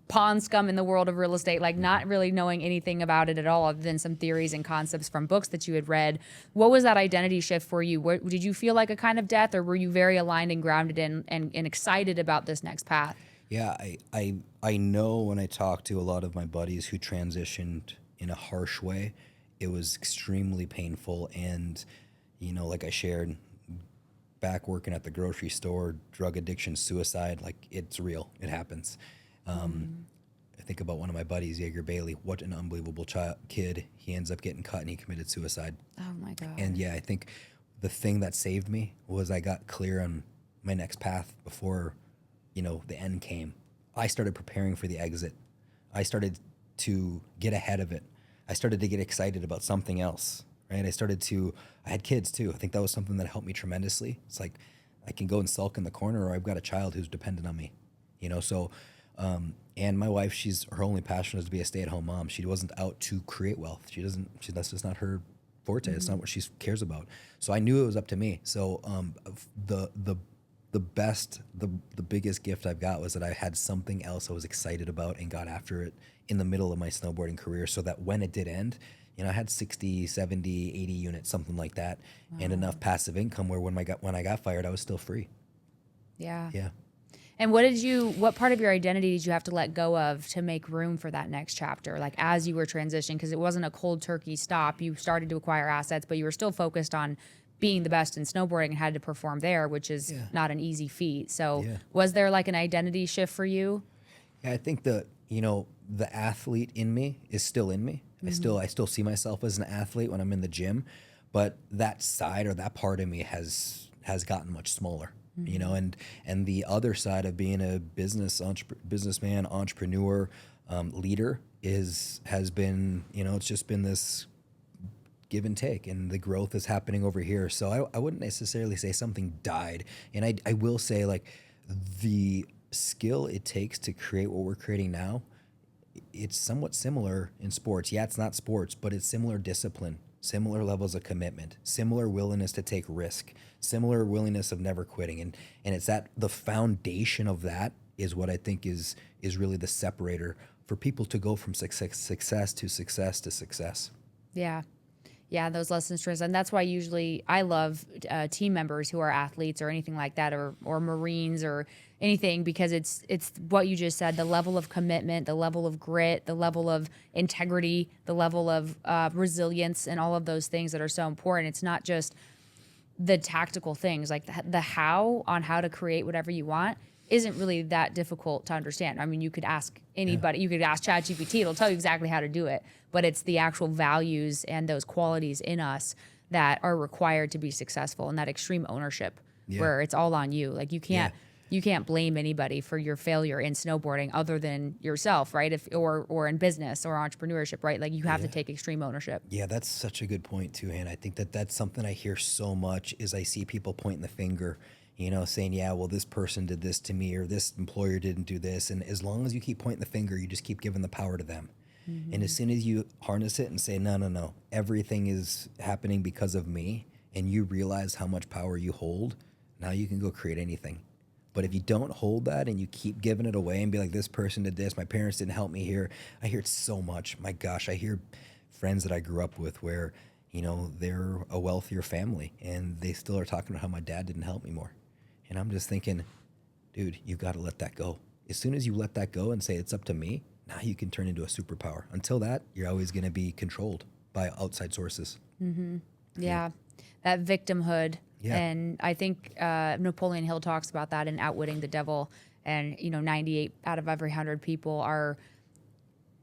pond scum in the world of real estate, like not really knowing anything about it at all other than some theories and concepts from books that you had read. What was that identity shift for you? Did you feel like a kind of death, or were you very aligned and grounded and excited about this next path? Yeah, I know when I talk to a lot of my buddies who transitioned in a harsh way, it was extremely painful. And, like I shared, back working at the grocery store, drug addiction, suicide, like it's real. It happens. I think about one of my buddies, Jaeger Bailey. What an unbelievable kid. He ends up getting cut and he committed suicide. Oh my God. And yeah, I think the thing that saved me was I got clear on my next path before the end came. I started preparing for the exit. I started to get ahead of it. I started to get excited about something else, right? I had kids too. I think that was something that helped me tremendously. It's like I can go and sulk in the corner, or I've got a child who's dependent on me, so, and my wife, her only passion was to be a stay-at-home mom. She wasn't out to create wealth. That's just not her forte. It's not what she cares about. So I knew it was up to me. So, the biggest gift I've got was that I had something else I was excited about and got after it in the middle of my snowboarding career, so that when it did end, I had 60, 70, 80 units, something like that, and enough passive income where when I got fired, I was still free. Yeah. Yeah. And what part of your identity did you have to let go of to make room for that next chapter? Like as you were transitioning, because it wasn't a cold turkey stop. You started to acquire assets, but you were still focused on being the best in snowboarding and had to perform there, which is not an easy feat. So was there like an identity shift for you? Yeah, I think the athlete in me is still in me. I still see myself as an athlete when I'm in the gym, but that side or that part of me has gotten much smaller. You know, and the other side of being a businessman, entrepreneur, leader has been, you know, it's just been this give and take, and the growth is happening over here. So I wouldn't necessarily say something died. And I will say, like, the skill it takes to create what we're creating now, it's somewhat similar in sports. Yeah, it's not sports, but it's similar discipline, similar levels of commitment, similar willingness to take risk, similar willingness of never quitting. And it's that the foundation of that is what I think is really the separator for people to go from success to success to success. Yeah. Yeah, those lessons to us. And that's why usually I love team members who are athletes or anything like that, or Marines or anything, because it's what you just said, the level of commitment, the level of grit, the level of integrity, the level of resilience, and all of those things that are so important. It's not just the tactical things, like the how on how to create whatever you want isn't really that difficult to understand. I mean, you could ask anybody, you could ask ChatGPT, it'll tell you exactly how to do it, but it's the actual values and those qualities in us that are required to be successful, and that extreme ownership where it's all on you. Like you can't blame anybody for your failure in snowboarding other than yourself, right? Or in business or entrepreneurship, right? Like you have to take extreme ownership. Yeah, that's such a good point too, Hannah. I think that's something I hear so much is I see people pointing the finger, you know, saying, yeah, well, this person did this to me, or this employer didn't do this. And as long as you keep pointing the finger, you just keep giving the power to them. Mm-hmm. And as soon as you harness it and say, no, everything is happening because of me, and you realize how much power you hold, now you can go create anything. But if you don't hold that and you keep giving it away and be like, this person did this, my parents didn't help me here. I hear it so much. My gosh, I hear friends that I grew up with where, you know, they're a wealthier family and they still are talking about how my dad didn't help me more. And I'm just thinking, dude, you got to let that go. As soon as you let that go and say it's up to me, now you can turn into a superpower. Until that, you're always going to be controlled by outside sources. Mm-hmm. Yeah, that victimhood. Yeah. And I think Napoleon Hill talks about that in Outwitting the Devil. And, you know, 98 out of every 100 people are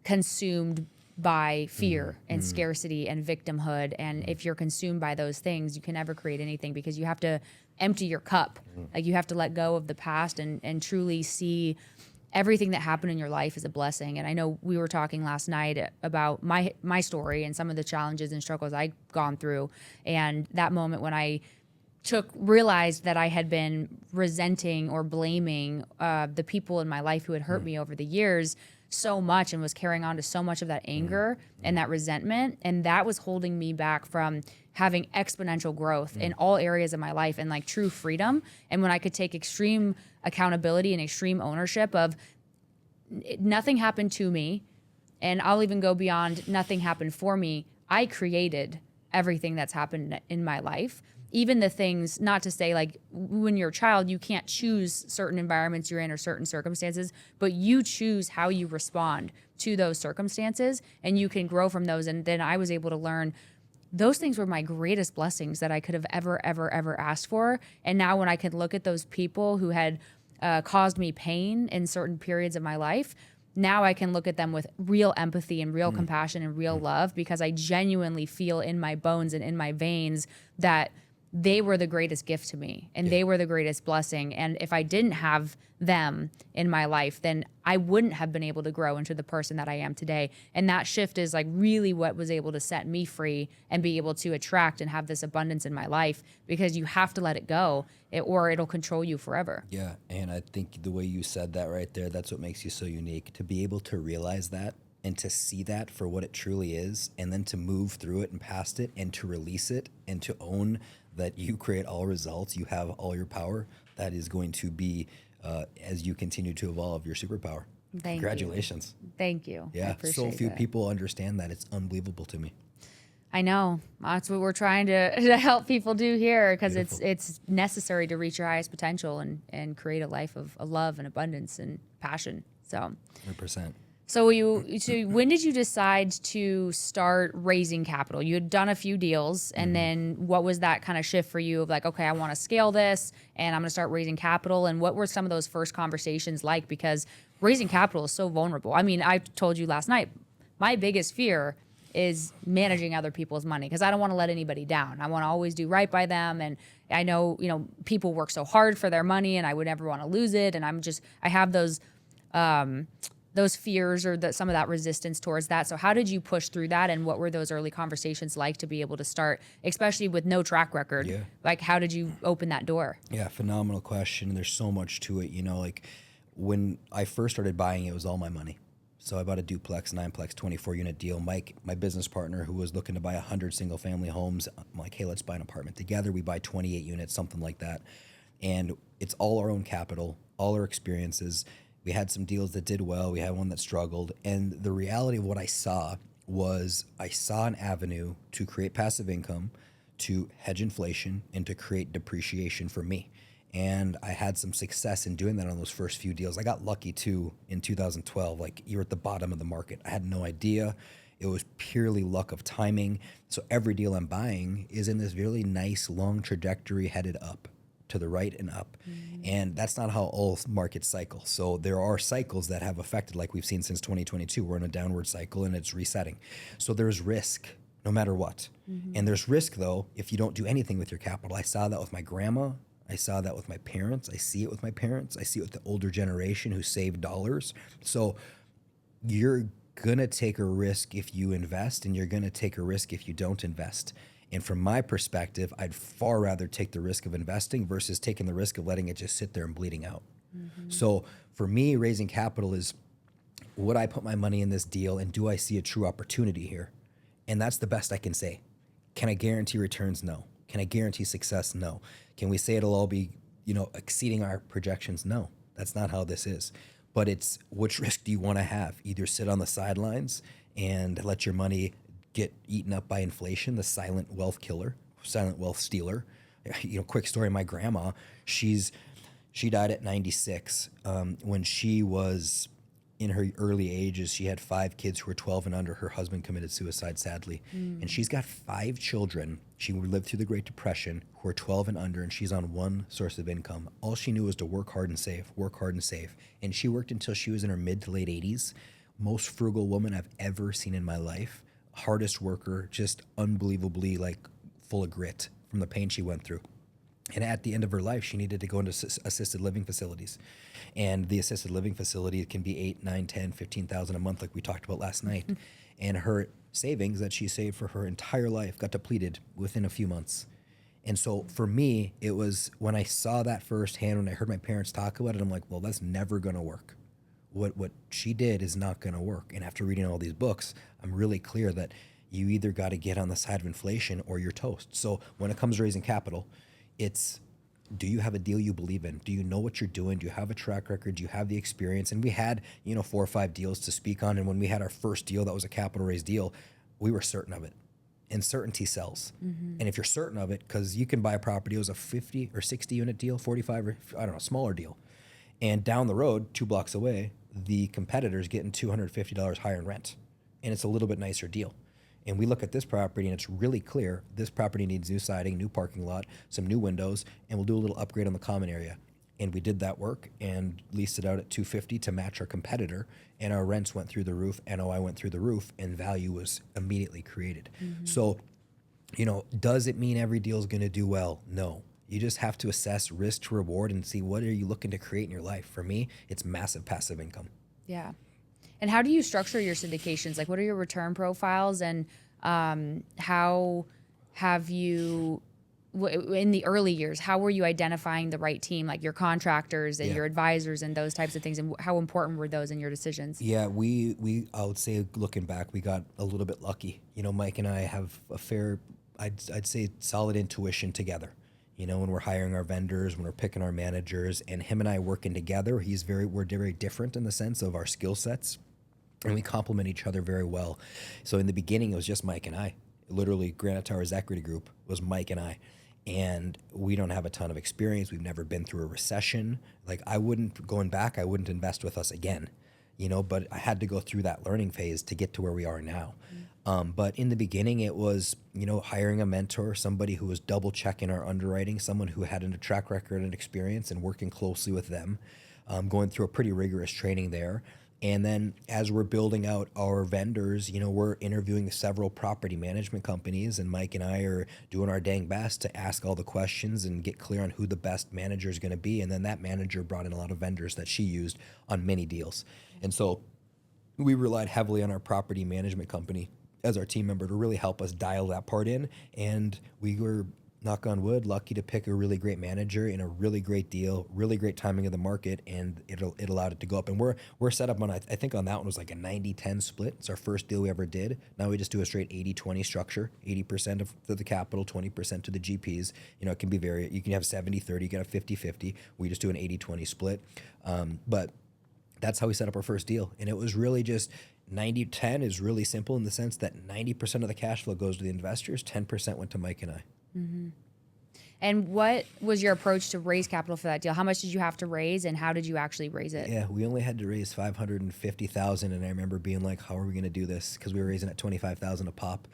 consumed by fear and scarcity and victimhood. And if you're consumed by those things, you can never create anything, because you have to empty your cup. Like you have to let go of the past and truly see everything that happened in your life as a blessing. And I know we were talking last night about my story and some of the challenges and struggles I've gone through. And that moment when I realized that I had been resenting or blaming the people in my life who had hurt me over the years so much, and was carrying on to so much of that anger and that resentment. And that was holding me back from having exponential growth in all areas of my life and like true freedom. And when I could take extreme accountability and extreme ownership of nothing happened to me, and I'll even go beyond nothing happened for me. I created everything that's happened in my life. Even the things, not to say like when you're a child, you can't choose certain environments you're in or certain circumstances, but you choose how you respond to those circumstances, and you can grow from those. And then I was able to learn those things were my greatest blessings that I could have ever asked for. And now when I can look at those people who had caused me pain in certain periods of my life, now I can look at them with real empathy and real compassion and real love, because I genuinely feel in my bones and in my veins that they were the greatest gift to me, and they were the greatest blessing. And if I didn't have them in my life, then I wouldn't have been able to grow into the person that I am today. And that shift is like really what was able to set me free and be able to attract and have this abundance in my life, because you have to let it go or it'll control you forever. Yeah. And I think the way you said that right there, that's what makes you so unique, to be able to realize that and to see that for what it truly is, and then to move through it and past it and to release it and to own that you create all results, you have all your power. That is going to be, as you continue to evolve, your superpower. Congratulations. Thank you. Yeah, so few people understand that. It's unbelievable to me. I know. That's what we're trying to help people do here, because it's necessary to reach your highest potential and create a life of love and abundance and passion. So 100%. So when did you decide to start raising capital? You had done a few deals, and then what was that kind of shift for you of like, okay, I want to scale this and I'm going to start raising capital? And what were some of those first conversations like? Because raising capital is so vulnerable. I mean, I told you last night, my biggest fear is managing other people's money, because I don't want to let anybody down. I want to always do right by them. And I know, people work so hard for their money, and I would never want to lose it. And I have those fears, or some of that resistance towards that. So how did you push through that, and what were those early conversations like to be able to start, especially with no track record? Yeah. Like, how did you open that door? Yeah, phenomenal question. There's so much to it. Like when I first started buying, it was all my money. So I bought a duplex, 9-plex, 24-unit deal. Mike, my business partner, who was looking to buy 100 single-family homes, I'm like, hey, let's buy an apartment together. We buy 28 units, something like that. And it's all our own capital, all our experiences. We had some deals that did well. We had one that struggled. And the reality of what I saw was I saw an avenue to create passive income, to hedge inflation, and to create depreciation for me. And I had some success in doing that on those first few deals. I got lucky too in 2012. Like, you're at the bottom of the market. I had no idea. It was purely luck of timing. So every deal I'm buying is in this really nice long trajectory headed up, to the right and up. And that's not how all markets cycle. So there are cycles that have affected, like we've seen since 2022. We're in a downward cycle and it's resetting. So there's risk no matter what. And there's risk, though, if you don't do anything with your capital. I saw that with my grandma. I saw that with my parents. I see it with my parents. I see it with the older generation who save dollars. So you're going to take a risk if you invest, and you're going to take a risk if you don't invest. And from my perspective, I'd far rather take the risk of investing versus taking the risk of letting it just sit there and bleeding out. So for me, raising capital is, would I put my money in this deal, and do I see a true opportunity here? And that's the best I can say. Can I guarantee returns? No. Can I guarantee success? No. Can we say it'll all be, exceeding our projections? No. That's not how this is. But it's, which risk do you want to have? Either sit on the sidelines and let your money get eaten up by inflation, the silent wealth killer, silent wealth stealer. Quick story, my grandma, she died at 96. When she was in her early ages, she had 5 kids who were 12 and under. Her husband committed suicide, sadly. And she's got 5 children. She lived through the Great Depression, who are 12 and under, and she's on one source of income. All she knew was to work hard and save, work hard and save. And she worked until she was in her mid to late 80s. Most frugal woman I've ever seen in my life. Hardest worker, just unbelievably full of grit from the pain she went through. And at the end of her life, she needed to go into assisted living facilities. And the assisted living facility can be 8, 9, 10, 15,000 a month, like we talked about last night. And her savings that she saved for her entire life got depleted within a few months. And so for me, it was when I saw that firsthand, when I heard my parents talk about it, I'm like, well, that's never going to work. What she did is not going to work. And after reading all these books, I'm really clear that you either got to get on the side of inflation or you're toast. So when it comes to raising capital, it's, do you have a deal you believe in? Do you know what you're doing? Do you have a track record? Do you have the experience? And we had, 4 or 5 deals to speak on. And when we had our first deal that was a capital raise deal, we were certain of it. And certainty sells. And if you're certain of it, because you can buy a property, it was a 50 or 60 unit deal, 45 or smaller deal. And down the road, 2 blocks away, the competitor's getting $250 higher in rent. And it's a little bit nicer deal. And we look at this property and it's really clear this property needs new siding, new parking lot, some new windows, and we'll do a little upgrade on the common area. And we did that work and leased it out at $250 to match our competitor, and our rents went through the roof, NOI went through the roof, and value was immediately created. So, does it mean every deal is going to do well? No. You just have to assess risk to reward and see, what are you looking to create in your life? For me, it's massive passive income. Yeah. And how do you structure your syndications? Like, what are your return profiles, and how have you, in the early years, how were you identifying the right team, like your contractors and your advisors and those types of things, and how important were those in your decisions? Yeah, I would say, looking back, we got a little bit lucky. Mike and I have a fair, I'd say, solid intuition together. When we're hiring our vendors, when we're picking our managers, and him and I working together, we're very different in the sense of our skill sets, and we complement each other very well. So in the beginning, it was just Mike and I. Literally, Granite Towers Equity Group was Mike and I. And we don't have a ton of experience. We've never been through a recession. Going back, I wouldn't invest with us again, but I had to go through that learning phase to get to where we are now. But in the beginning, it was, hiring a mentor, somebody who was double checking our underwriting, someone who had a track record and experience, and working closely with them, going through a pretty rigorous training there. And then as we're building out our vendors, we're interviewing several property management companies, and Mike and I are doing our dang best to ask all the questions and get clear on who the best manager is going to be. And then that manager brought in a lot of vendors that she used on many deals. And so we relied heavily on our property management company as our team member to really help us dial that part in. And we were, knock on wood, lucky to pick a really great manager in a really great deal, really great timing of the market, and it allowed it to go up. And we're set up on, I think on that one was like a 90-10 split. It's our first deal we ever did. Now we just do a straight 80-20 structure, 80% of the capital, 20% to the GPs. It can be you can have 70-30, you can have 50-50. We just do an 80-20 split. But that's how we set up our first deal. And it was really just 90-10 is really simple in the sense that 90% of the cash flow goes to the investors, 10% went to Mike and I. Mm-hmm. And what was your approach to raise capital for that deal? How much did you have to raise, and how did you actually raise it? Yeah, we only had to raise $550,000, and I remember being like, how are we going to do this? Because we were raising at $25,000 a pop.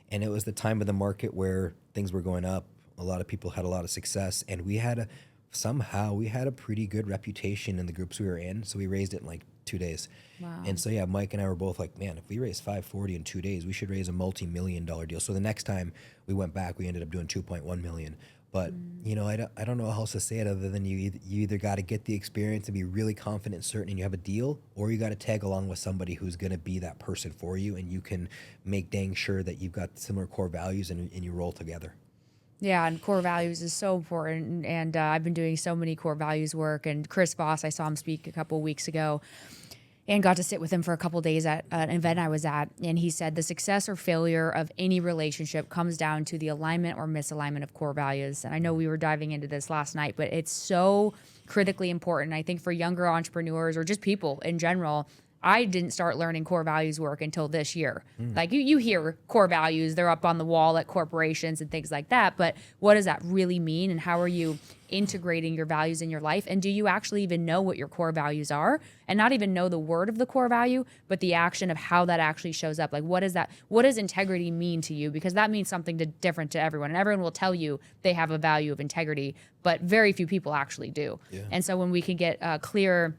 And it was the time of the market where things were going up. A lot of people had a lot of success, and we had a pretty good reputation in the groups we were in, so we raised it in like 2 days. Wow. And so yeah, Mike and I were both like, man, if we raise 540 in 2 days, we should raise a multi-million-dollar deal. So the next time we went back, we ended up doing 2.1 million. But I don't know how else to say it other than you either got to get the experience and be really confident and certain and you have a deal, or you got to tag along with somebody who's going to be that person for you, and you can make dang sure that you've got similar core values and you roll together. Yeah, and core values is so important. And I've been doing so many core values work. And Chris Voss, I saw him speak a couple of weeks ago and got to sit with him for a couple of days at an event I was at. And he said the success or failure of any relationship comes down to the alignment or misalignment of core values. And I know we were diving into this last night, but it's so critically important. I think for younger entrepreneurs or just people in general, I didn't start learning core values work until this year. Like you hear core values, they're up on the wall at corporations and things like that. But what does that really mean? And how are you integrating your values in your life? And do you actually even know what your core values are? And not even know the word of the core value, but the action of how that actually shows up. Like, what is that? What does integrity mean to you? Because that means something different to everyone. And everyone will tell you they have a value of integrity, but very few people actually do. Yeah. And so when we can get clear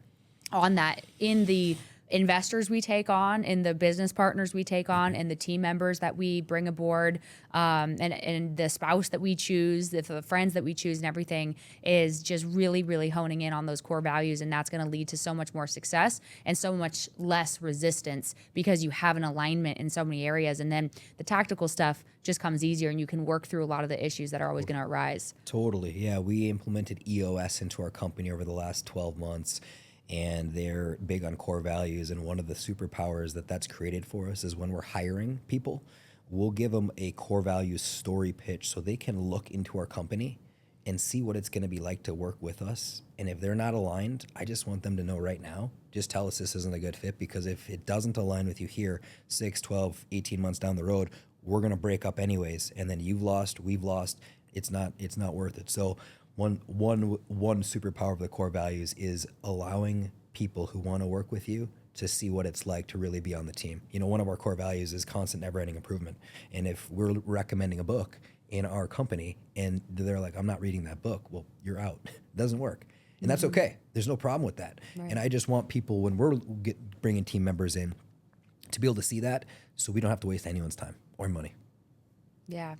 on that in the investors we take on, in the business partners we take on, and the team members that we bring aboard, and the spouse that we choose, the friends that we choose, and everything is just really, really honing in on those core values. And that's going to lead to so much more success and so much less resistance because you have an alignment in so many areas. And then the tactical stuff just comes easier, and you can work through a lot of the issues that are always going to arise. Totally. Yeah, we implemented EOS into our company over the last 12 months. And they're big on core values. And one of the superpowers that's created for us is when we're hiring people, we'll give them a core values story pitch so they can look into our company and see what it's going to be like to work with us. And if they're not aligned, I just want them to know right now, just tell us this isn't a good fit, because if it doesn't align with you here 6, 12, 18 months down the road, we're going to break up anyways. And then you've lost, we've lost. It's not worth it. So One superpower of the core values is allowing people who want to work with you to see what it's like to really be on the team. One of our core values is constant never-ending improvement. And if we're recommending a book in our company and they're like, I'm not reading that book, well, you're out. It doesn't work. And that's okay. There's no problem with that. Right. And I just want people, when we're bringing team members in, to be able to see that so we don't have to waste anyone's time or money. Yeah.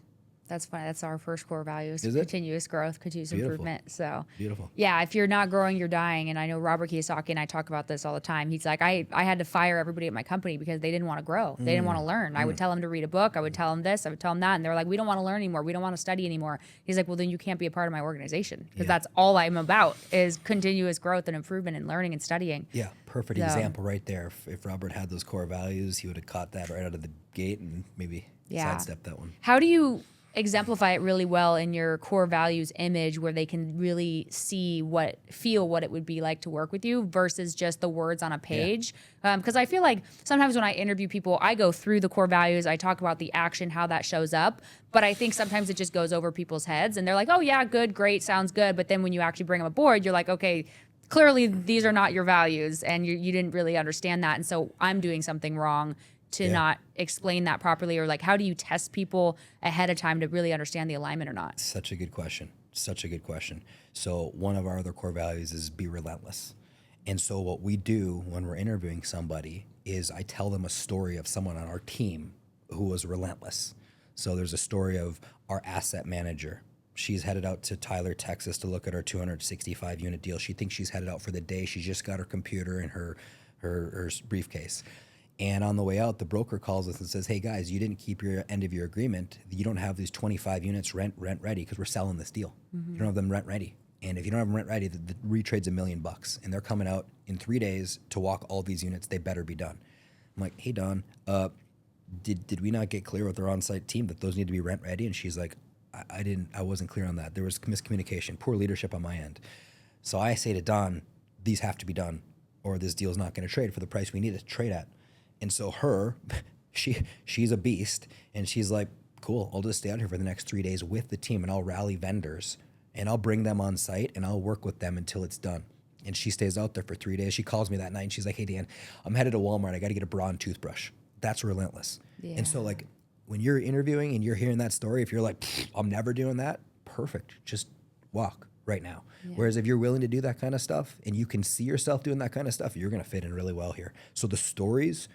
That's fine. That's our first core value is Is it? Continuous growth, continuous improvement. So beautiful. Yeah, if you're not growing, you're dying. And I know Robert Kiyosaki and I talk about this all the time. He's like, I had to fire everybody at my company because they didn't want to grow. They didn't want to learn. I would tell them to read a book. I would tell them this. I would tell them that. And they're like, we don't want to learn anymore. We don't want to study anymore. He's like, well, then you can't be a part of my organization, because that's all I'm about is continuous growth and improvement and learning and studying. Yeah, perfect example right there. If Robert had those core values, he would have caught that right out of the gate and maybe sidestepped that one. How do you exemplify it really well in your core values image where they can really feel what it would be like to work with you versus just the words on a page? Because I feel like sometimes when I interview people, I go through the core values, I talk about the action, how that shows up, but I think sometimes it just goes over people's heads and they're like, oh yeah, good, great, sounds good. But then when you actually bring them aboard, you're like, okay, clearly these are not your values and you didn't really understand that. And so I'm doing something wrong to not explain that properly. Or like, how do you test people ahead of time to really understand the alignment or not? Such a good question. So one of our other core values is be relentless. And so what we do when we're interviewing somebody is I tell them a story of someone on our team who was relentless. So there's a story of our asset manager. She's headed out to Tyler, Texas to look at our 265 unit deal. She thinks she's headed out for the day. She just got her computer and her briefcase. And on the way out, the broker calls us and says, hey guys, you didn't keep your end of your agreement. You don't have these 25 units rent ready because we're selling this deal. You don't have them rent ready. And if you don't have them rent ready, the retrade's $1 million. And they're coming out in 3 days to walk all these units. They better be done. I'm like, hey Don, did we not get clear with our on-site team that those need to be rent ready? And she's like, I wasn't clear on that. There was miscommunication, poor leadership on my end. So I say to Don, these have to be done or this deal's not going to trade for the price we need it to trade at. And so she's a beast and she's like, cool, I'll just stay out here for the next 3 days with the team and I'll rally vendors and I'll bring them on site and I'll work with them until it's done. And she stays out there for 3 days. She calls me that night and she's like, hey Dan, I'm headed to Walmart. I got to get a bra and toothbrush. That's relentless. Yeah. And so like when you're interviewing and you're hearing that story, if you're like, I'm never doing that, perfect. Just walk right now. Yeah. Whereas if you're willing to do that kind of stuff and you can see yourself doing that kind of stuff, you're going to fit in really well here. So the stories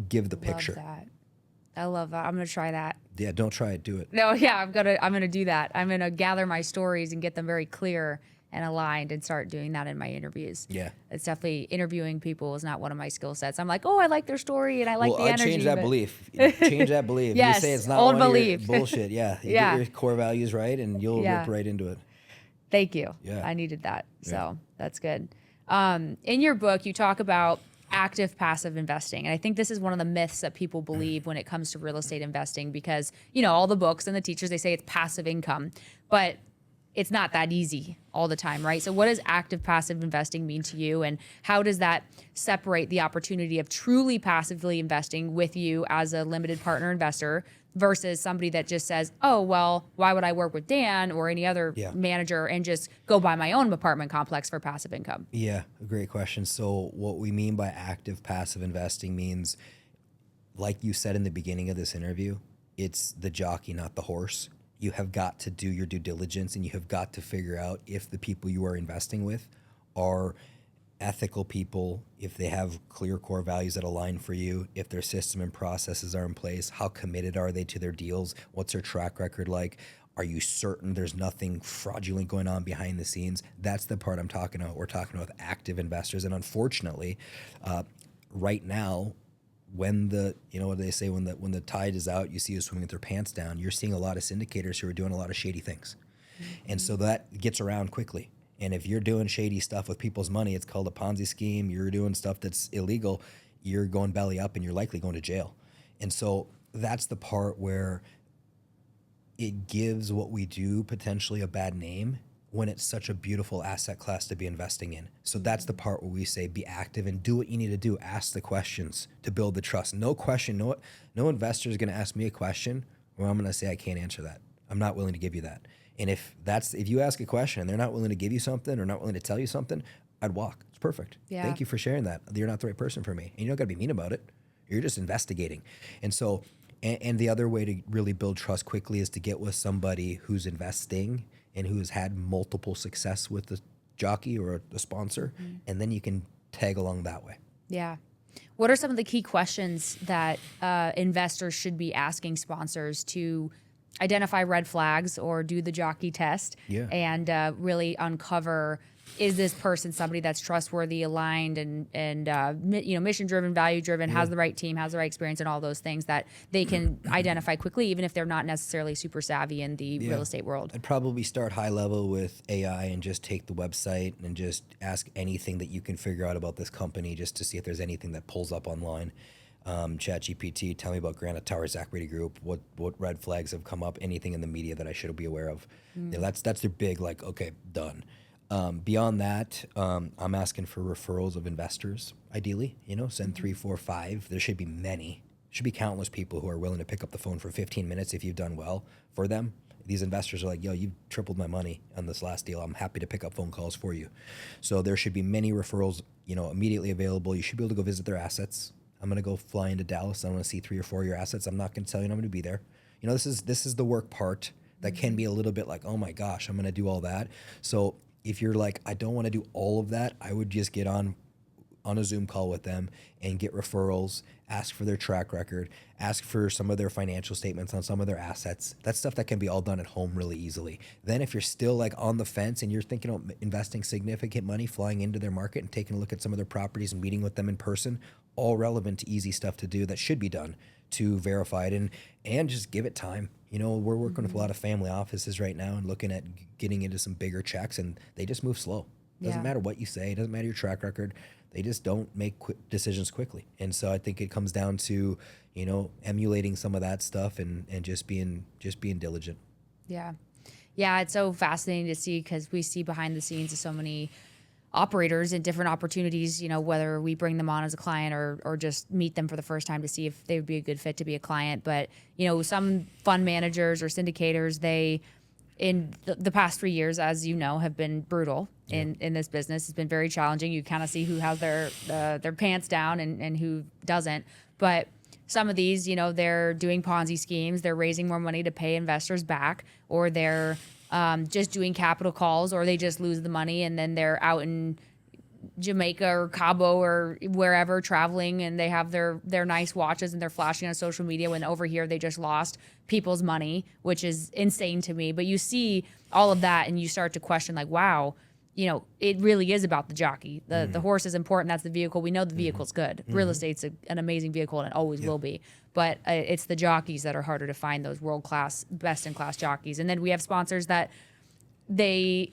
give the picture. That. I love that. I'm going to try that. Yeah, don't try it. Do it. No, yeah, I'm going to do that. I'm going to gather my stories and get them very clear and aligned and start doing that in my interviews. Yeah. It's definitely interviewing people is not one of my skill sets. I'm like, oh, I like their story and I like the energy. Change that belief. Change that belief. Yes, you say it's not old one belief. Of your bullshit. Yeah. You get your core values right and you'll rip right into it. Thank you. Yeah. I needed that. So that's good. In your book, you talk about active passive investing. And I think this is one of the myths that people believe when it comes to real estate investing because, you know, all the books and the teachers, they say it's passive income, but it's not that easy all the time, right? So what does active passive investing mean to you? And how does that separate the opportunity of truly passively investing with you as a limited partner investor versus somebody that just says, oh, well, why would I work with Dan or any other manager and just go buy my own apartment complex for passive income? Yeah, great question. So what we mean by active passive investing means, like you said in the beginning of this interview, it's the jockey, not the horse. You have got to do your due diligence and you have got to figure out if the people you are investing with are ethical people, if they have clear core values that align for you, if their system and processes are in place, how committed are they to their deals, what's their track record like, are you certain there's nothing fraudulent going on behind the scenes? That's the part I'm talking about. We're talking about active investors. And unfortunately, right now, when the, you know what they say, when the tide is out, you see you swimming with their pants down, you're seeing a lot of syndicators who are doing a lot of shady things. Mm-hmm. And so that gets around quickly. And if you're doing shady stuff with people's money, it's called a Ponzi scheme, you're doing stuff that's illegal, you're going belly up and you're likely going to jail. And so that's the part where it gives what we do potentially a bad name when it's such a beautiful asset class to be investing in. So that's the part where we say be active and do what you need to do. Ask the questions to build the trust. No question, no investor is going to ask me a question where I'm going to say I can't answer that. I'm not willing to give you that. And if you ask a question and they're not willing to give you something or not willing to tell you something, I'd walk. It's perfect. Yeah. Thank you for sharing that. You're not the right person for me. And you don't got to be mean about it. You're just investigating. And so, and the other way to really build trust quickly is to get with somebody who's investing and who has had multiple success with the jockey or the sponsor, and then you can tag along that way. Yeah. What are some of the key questions that investors should be asking sponsors to identify red flags or do the jockey test and really uncover, is this person somebody that's trustworthy, aligned, and mission-driven, value-driven, has the right team, has the right experience, and all those things that they can identify quickly, even if they're not necessarily super savvy in the real estate world? I'd probably start high level with AI and just take the website and just ask anything that you can figure out about this company just to see if there's anything that pulls up online. ChatGPT, tell me about Granite Tower, Zach Brady Group, what red flags have come up, anything in the media that I should be aware of. That's their big, like, okay, done. Beyond that, I'm asking for referrals of investors, ideally, send 3, 4, 5. There should be many, should be countless people who are willing to pick up the phone for 15 minutes if you've done well for them. These investors are like, yo, you've tripled my money on this last deal. I'm happy to pick up phone calls for you. So there should be many referrals, immediately available. You should be able to go visit their assets. I'm going to go fly into Dallas. I want to see 3 or 4 of your assets. I'm not going to tell you I'm going to be there. This is the work part that can be a little bit like, oh my gosh, I'm going to do all that. So if you're like, I don't want to do all of that, I would just get on a Zoom call with them and get referrals, ask for their track record, ask for some of their financial statements on some of their assets. That's stuff that can be all done at home really easily. Then if you're still like on the fence and you're thinking of investing significant money, flying into their market and taking a look at some of their properties and meeting with them in person, all relevant, easy stuff to do that should be done to verify it, and just give it time. You know, we're working with a lot of family offices right now and looking at getting into some bigger checks, and they just move slow. Doesn't matter what you say, it doesn't matter your track record. They just don't make quick decisions quickly. And so I think it comes down to, you know, emulating some of that stuff and just being diligent. Yeah. Yeah, it's so fascinating to see, because we see behind the scenes of so many operators and different opportunities, you know, whether we bring them on as a client or just meet them for the first time to see if they would be a good fit to be a client. But, you know, some fund managers or syndicators, they, in the past 3 years, as you know, have been brutal in this business. It's been very challenging. You kind of see who has their pants down and who doesn't. But some of these, you know, they're doing Ponzi schemes, they're raising more money to pay investors back, or they're just doing capital calls, or they just lose the money and then they're out in Jamaica or Cabo or wherever traveling, and they have their nice watches and they're flashing on social media, when over here they just lost people's money, which is insane to me. But you see all of that and you start to question, like, wow, you know, it really is about the jockey. The horse is important. That's the vehicle. We know the vehicle's good. Real estate's an amazing vehicle, and it always will be. But it's the jockeys that are harder to find, those world-class, best-in-class jockeys. And then we have sponsors that they,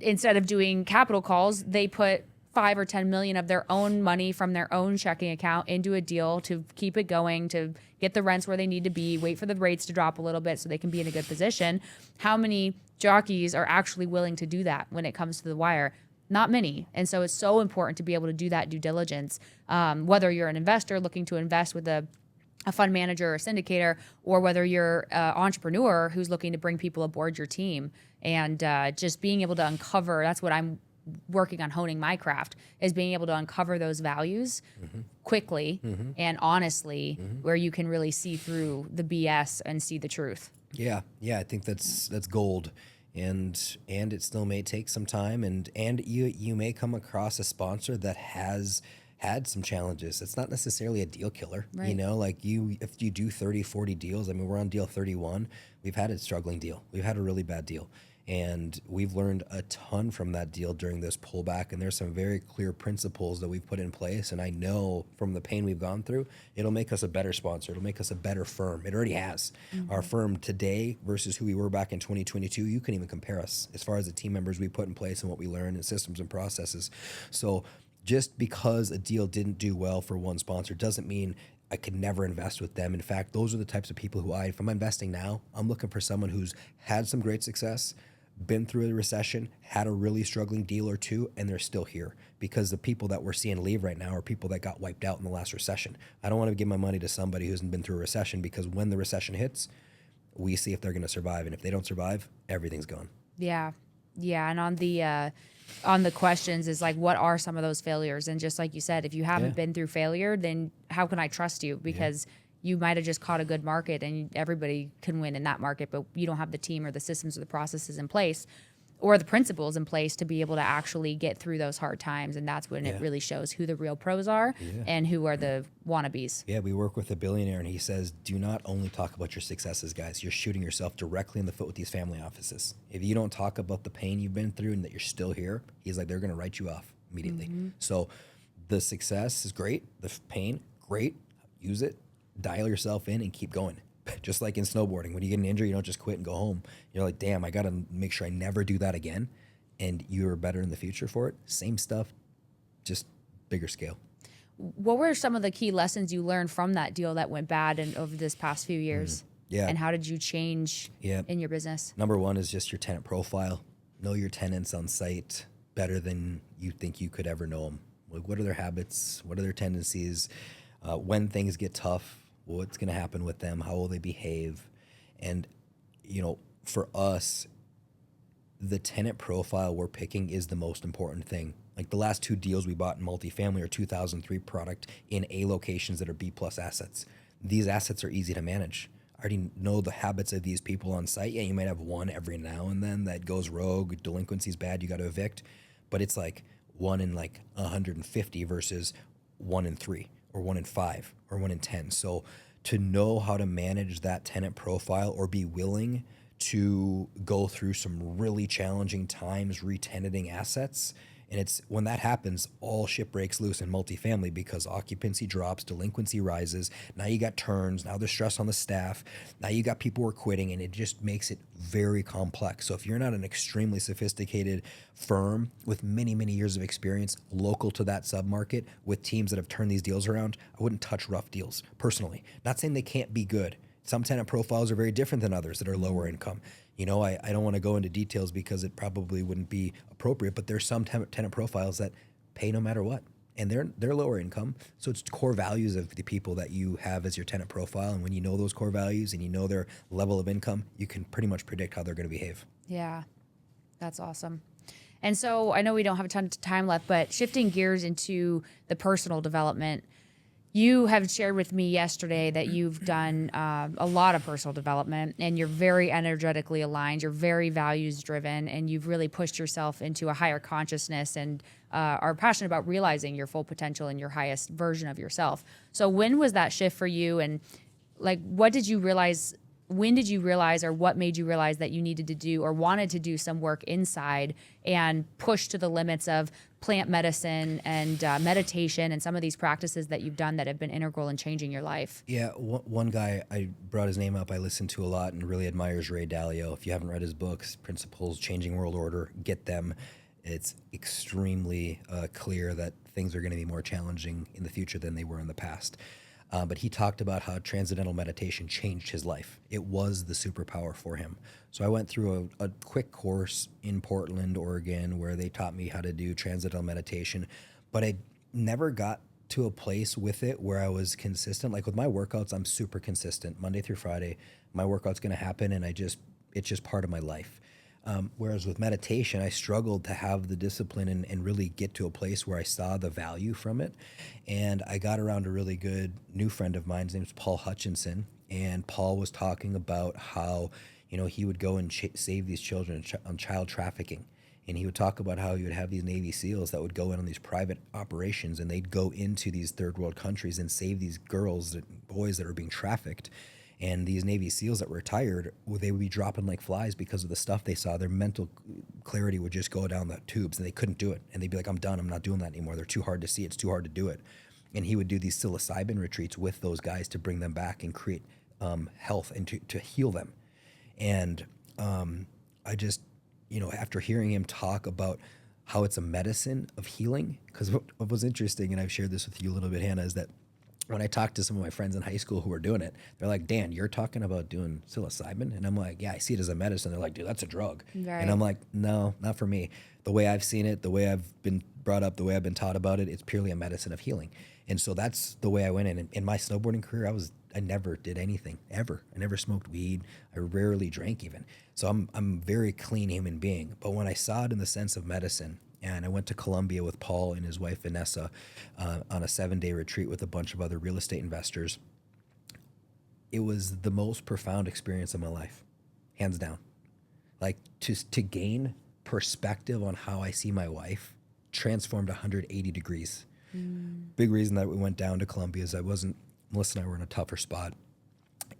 instead of doing capital calls, they put 5 or 10 million of their own money from their own checking account into a deal to keep it going, to get the rents where they need to be, wait for the rates to drop a little bit so they can be in a good position. How many jockeys are actually willing to do that when it comes to the wire? Not many. And so it's so important to be able to do that due diligence, whether you're an investor looking to invest with a fund manager or syndicator, or whether you're an entrepreneur who's looking to bring people aboard your team. And just being able to uncover, that's what I'm working on honing my craft, is being able to uncover those values quickly and honestly, where you can really see through the BS and see the truth. Yeah, I think that's gold, and it still may take some time, and you may come across a sponsor that has had some challenges. It's not necessarily a deal killer, Right. you know, like if you do 30, 40 deals, I mean, we're on deal 31, we've had a struggling deal. We've had a really bad deal. And we've learned a ton from that deal during this pullback. And there's some very clear principles that we've put in place. And I know from the pain we've gone through, it'll make us a better sponsor. It'll make us a better firm. It already has. Our firm today versus who we were back in 2022, you couldn't even compare us as far as the team members we put in place and what we learned and systems and processes. So just because a deal didn't do well for one sponsor doesn't mean I could never invest with them. In fact, those are the types of people who if I'm investing now, I'm looking for someone who's had some great success, been through a recession, had a really struggling deal or two, and they're still here. Because the people that we're seeing leave right now are people that got wiped out in the last recession. I don't want to give my money to somebody who hasn't been through a recession, because when the recession hits, we see if they're going to survive. And if they don't survive, everything's gone. Yeah. And on the questions is like, what are some of those failures? And just like you said, if you haven't been through failure, then how can I trust you? Because you might have just caught a good market and everybody can win in that market, but you don't have the team or the systems or the processes in place or the principles in place to be able to actually get through those hard times. And that's when it really shows who the real pros are and who are the wannabes. Yeah, we work with a billionaire, and he says, do not only talk about your successes, guys. You're shooting yourself directly in the foot with these family offices. If you don't talk about the pain you've been through and that you're still here, he's like, they're going to write you off immediately. So the success is great. The pain, great. Use it. Dial yourself in and keep going. Just like in snowboarding, when you get an injury, you don't just quit and go home. You're like, damn, I got to make sure I never do that again. And you're better in the future for it. Same stuff, just bigger scale. What were some of the key lessons you learned from that deal that went bad over this past few years? Yeah. And how did you change in your business? Number one is just your tenant profile. Know your tenants on site better than you think you could ever know them. Like, what are their habits? What are their tendencies? When things get tough, what's going to happen with them? How will they behave? And, you know, for us, the tenant profile we're picking is the most important thing. Like the last 2 deals we bought in multifamily are 2003 product in A locations that are B+ assets. These assets are easy to manage. already know the habits of these people on site. Yeah, you might have one every now and then that goes rogue, delinquency's bad, you got to evict, but it's like 1 in like 150 versus 1 in 3 or 1 in 5 or 1 in 10. So to know how to manage that tenant profile or be willing to go through some really challenging times re-tenanting assets. And it's when that happens, all shit breaks loose in multifamily because occupancy drops, delinquency rises. Now you got turns. Now there's stress on the staff. Now you got people who are quitting, and it just makes it very complex. So if you're not an extremely sophisticated firm with many, many years of experience local to that submarket with teams that have turned these deals around, I wouldn't touch rough deals personally. Not saying they can't be good. Some tenant profiles are very different than others that are lower income. You know, I don't want to go into details because it probably wouldn't be appropriate, but there's some tenant profiles that pay no matter what, and they're lower income. So it's core values of the people that you have as your tenant profile, and when you know those core values and you know their level of income, you can pretty much predict how they're going to behave. Yeah, that's awesome. And so I know we don't have a ton of time left, but shifting gears into the personal development, you have shared with me yesterday that you've done a lot of personal development, and you're very energetically aligned. You're very values driven, and you've really pushed yourself into a higher consciousness and are passionate about realizing your full potential and your highest version of yourself. So when was that shift for you? And like, what did you realize? When did you realize, or what made you realize that you needed to do or wanted to do some work inside and push to the limits of plant medicine and meditation and some of these practices that you've done that have been integral in changing your life? Yeah, one guy, I brought his name up, I listened to a lot and really admires Ray Dalio. If you haven't read his books, Principles, Changing World Order, get them. It's extremely clear that things are going to be more challenging in the future than they were in the past. But he talked about how transcendental meditation changed his life. It was the superpower for him. So I went through a quick course in Portland, Oregon, where they taught me how to do transcendental meditation, but I never got to a place with it where I was consistent. Like with my workouts, I'm super consistent. Monday through Friday, my workout's going to happen, and it's just part of my life. Whereas with meditation, I struggled to have the discipline and really get to a place where I saw the value from it. And I got around a really good new friend of mine. His name is Paul Hutchinson. And Paul was talking about how, you know, he would go and save these children on child trafficking. And he would talk about how he would have these Navy SEALs that would go in on these private operations, and they'd go into these third world countries and save these girls, boys that are being trafficked. And these Navy SEALs that were retired, they would be dropping like flies because of the stuff they saw. Their mental clarity would just go down the tubes, and they couldn't do it. And they'd be like, I'm done. I'm not doing that anymore. They're too hard to see. It's too hard to do it. And he would do these psilocybin retreats with those guys to bring them back and create health and to heal them. And I just, you know, after hearing him talk about how it's a medicine of healing, because what was interesting, and I've shared this with you a little bit, Hannah, is that when I talked to some of my friends in high school who were doing it, they're like, Dan, you're talking about doing psilocybin? And I'm like, yeah, I see it as a medicine. They're like, dude, that's a drug. Right. And I'm like, no, not for me. The way I've seen it, the way I've been brought up, the way I've been taught about it, it's purely a medicine of healing. And so that's the way I went in. In my snowboarding career, I never did anything, ever. I never smoked weed. I rarely drank even. So I'm a very clean human being. But when I saw it in the sense of medicine, and I went to Colombia with Paul and his wife, Vanessa, on a 7-day retreat with a bunch of other real estate investors. It was the most profound experience of my life, hands down. Like to gain perspective on how I see my wife transformed 180 degrees. Big reason that we went down to Colombia is Melissa and I were in a tougher spot,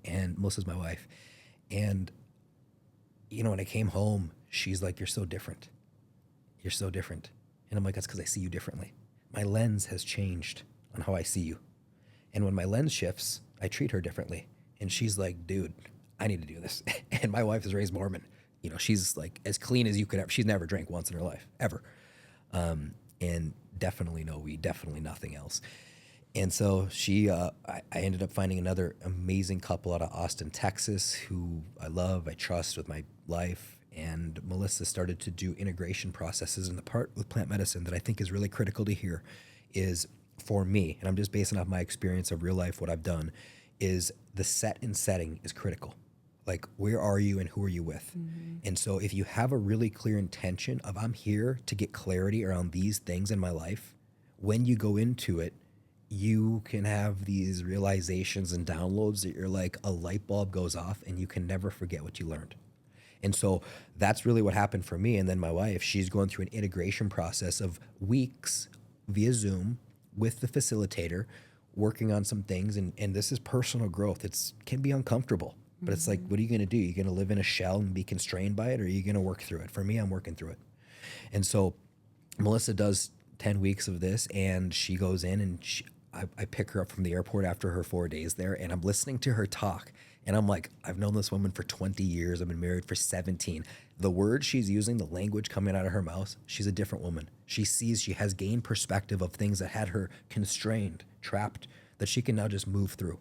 and Melissa's my wife. And, you know, when I came home, she's like, you're so different. You're so different. And I'm like, that's because I see you differently. My lens has changed on how I see you. And when my lens shifts, I treat her differently. And she's like, dude, I need to do this. And my wife is raised Mormon. You know, she's like as clean as you could ever. She's never drank once in her life, ever. And definitely no weed, definitely nothing else. And so I ended up finding another amazing couple out of Austin, Texas, who I love, I trust with my life. And Melissa started to do integration processes. And the part with plant medicine that I think is really critical to hear is, for me, and I'm just basing off my experience of real life, what I've done, is the set and setting is critical. Like, where are you and who are you with? Mm-hmm. And so if you have a really clear intention of, I'm here to get clarity around these things in my life, when you go into it, you can have these realizations and downloads that you're like, a light bulb goes off and you can never forget what you learned. And so that's really what happened for me. And then my wife, she's going through an integration process of weeks via Zoom with the facilitator, working on some things. And this is personal growth. It can be uncomfortable, but it's like, what are you going to do? You're going to live in a shell and be constrained by it, or are you going to work through it? For me, I'm working through it. And so Melissa does 10 weeks of this, and she goes in and I pick her up from the airport after her 4 days there, and I'm listening to her talk. And I'm like, I've known this woman for 20 years. I've been married for 17. The words she's using, the language coming out of her mouth, she's a different woman. She has gained perspective of things that had her constrained, trapped, that she can now just move through.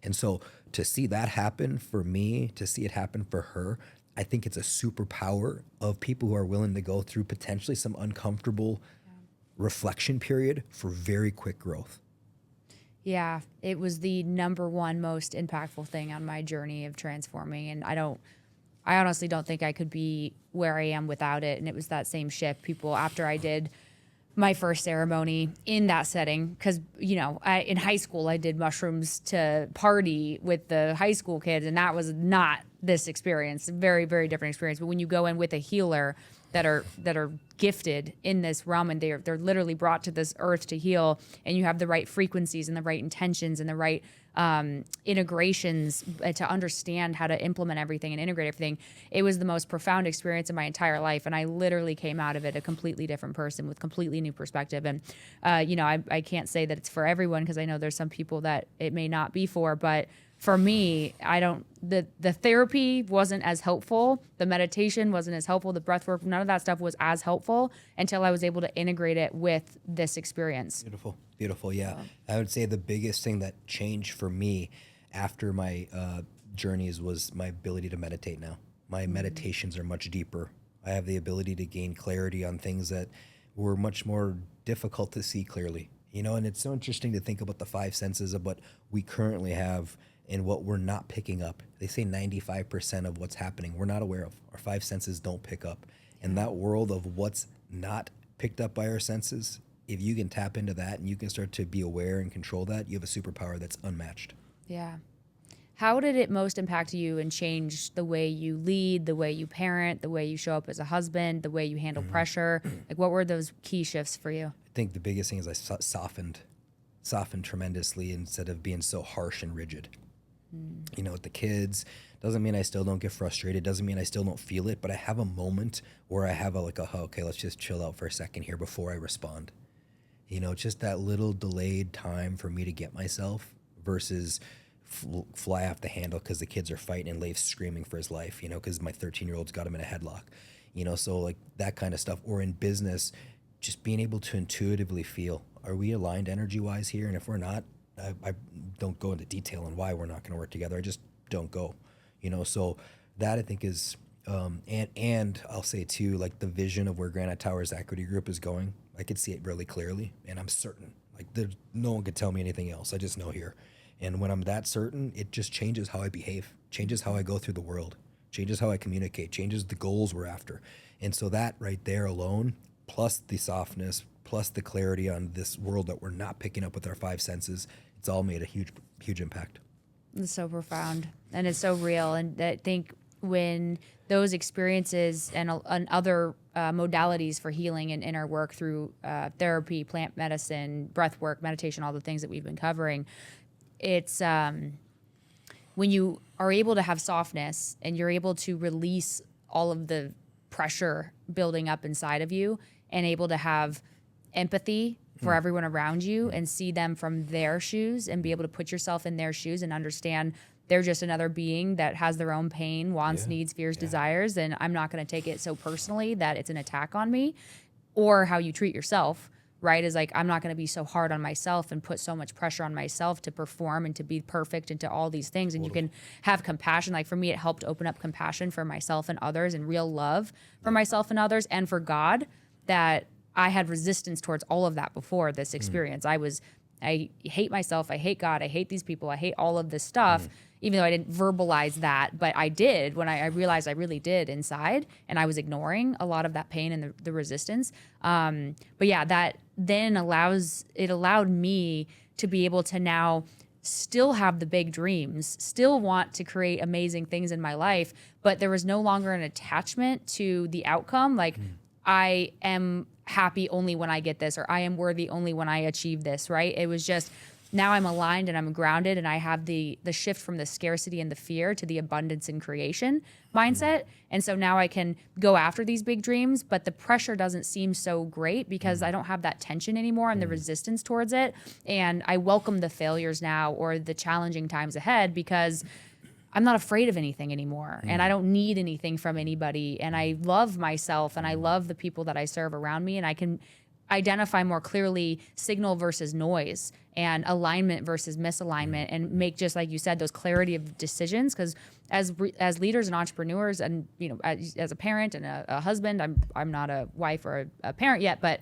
And so to see that happen for me, to see it happen for her, I think it's a superpower of people who are willing to go through potentially some uncomfortable reflection period for very quick growth. Yeah, it was the number one most impactful thing on my journey of transforming. And I honestly don't think I could be where I am without it. And it was that same shift. People, after I did my first ceremony in that setting, because, in high school, I did mushrooms to party with the high school kids, and that was not this experience. Very, very different experience. But when you go in with a healer that are gifted in this realm, and they're literally brought to this earth to heal, and you have the right frequencies and the right intentions and the right integrations to understand how to implement everything and integrate everything. It was the most profound experience of my entire life, and I literally came out of it a completely different person with completely new perspective. And I can't say that it's for everyone, because I know there's some people that it may not be for, but for me, the therapy wasn't as helpful. The meditation wasn't as helpful. The breath work, none of that stuff was as helpful until I was able to integrate it with this experience. Beautiful. Beautiful. Yeah. I would say the biggest thing that changed for me after my journeys was my ability to meditate now. My meditations are much deeper. I have the ability to gain clarity on things that were much more difficult to see clearly. And it's so interesting to think about the five senses of what we currently have and what we're not picking up. They say 95% of what's happening we're not aware of. Our five senses don't pick up. And that world of what's not picked up by our senses, if you can tap into that and you can start to be aware and control that, you have a superpower that's unmatched. Yeah. How did it most impact you and change the way you lead, the way you parent, the way you show up as a husband, the way you handle pressure? Like, what were those key shifts for you? I think the biggest thing is I softened tremendously instead of being so harsh and rigid. With the kids, doesn't mean I still don't get frustrated, doesn't mean I still don't feel it, but I have a moment where I have okay, let's just chill out for a second here before I respond. Just that little delayed time for me to get myself versus fly off the handle because the kids are fighting and Leif's screaming for his life, because my 13-year-old's got him in a headlock, so like that kind of stuff. Or in business, just being able to intuitively feel, are we aligned energy-wise here? And if we're not, I don't go into detail on why we're not going to work together. I just don't go, so that I think is, and I'll say too, like the vision of where Granite Towers Equity Group is going, I could see it really clearly, and I'm certain, like no one could tell me anything else. I just know here. And when I'm that certain, it just changes how I behave, changes how I go through the world, changes how I communicate, changes the goals we're after. And so that right there alone, plus the softness, plus the clarity on this world that we're not picking up with our five senses, it's all made a huge, huge impact. It's so profound, and it's so real. And I think when those experiences and other modalities for healing and inner work through therapy, plant medicine, breath work, meditation, all the things that we've been covering, it's when you are able to have softness and you're able to release all of the pressure building up inside of you and able to have empathy for everyone around you and see them from their shoes and be able to put yourself in their shoes and understand they're just another being that has their own pain, wants, needs, fears, desires, and I'm not going to take it so personally that it's an attack on me. Or how you treat yourself, right, is like, I'm not going to be so hard on myself and put so much pressure on myself to perform and to be perfect and to all these things. And you can have compassion. Like for me, it helped open up compassion for myself and others and real love for myself and others and for God, that I had resistance towards all of that before this experience. I was I hate myself. I hate God. I hate these people. I hate all of this stuff, even though I didn't verbalize that. But I did when I realized I really did inside, and I was ignoring a lot of that pain and the resistance. But yeah, that then allowed me to be able to now still have the big dreams, still want to create amazing things in my life, but there was no longer an attachment to the outcome. Like, I am happy only when I get this, or I am worthy only when I achieve this, right? It was just, now I'm aligned and I'm grounded, and I have the shift from the scarcity and the fear to the abundance and creation mindset. And so now I can go after these big dreams, but the pressure doesn't seem so great because I don't have that tension anymore and the resistance towards it. And I welcome the failures now, or the challenging times ahead, because I'm not afraid of anything anymore, and I don't need anything from anybody. And I love myself, and I love the people that I serve around me, and I can identify more clearly signal versus noise, and alignment versus misalignment, and make, just like you said, those clarity of decisions. Because as leaders and entrepreneurs, and as a parent and a husband, I'm not a wife or a parent yet, but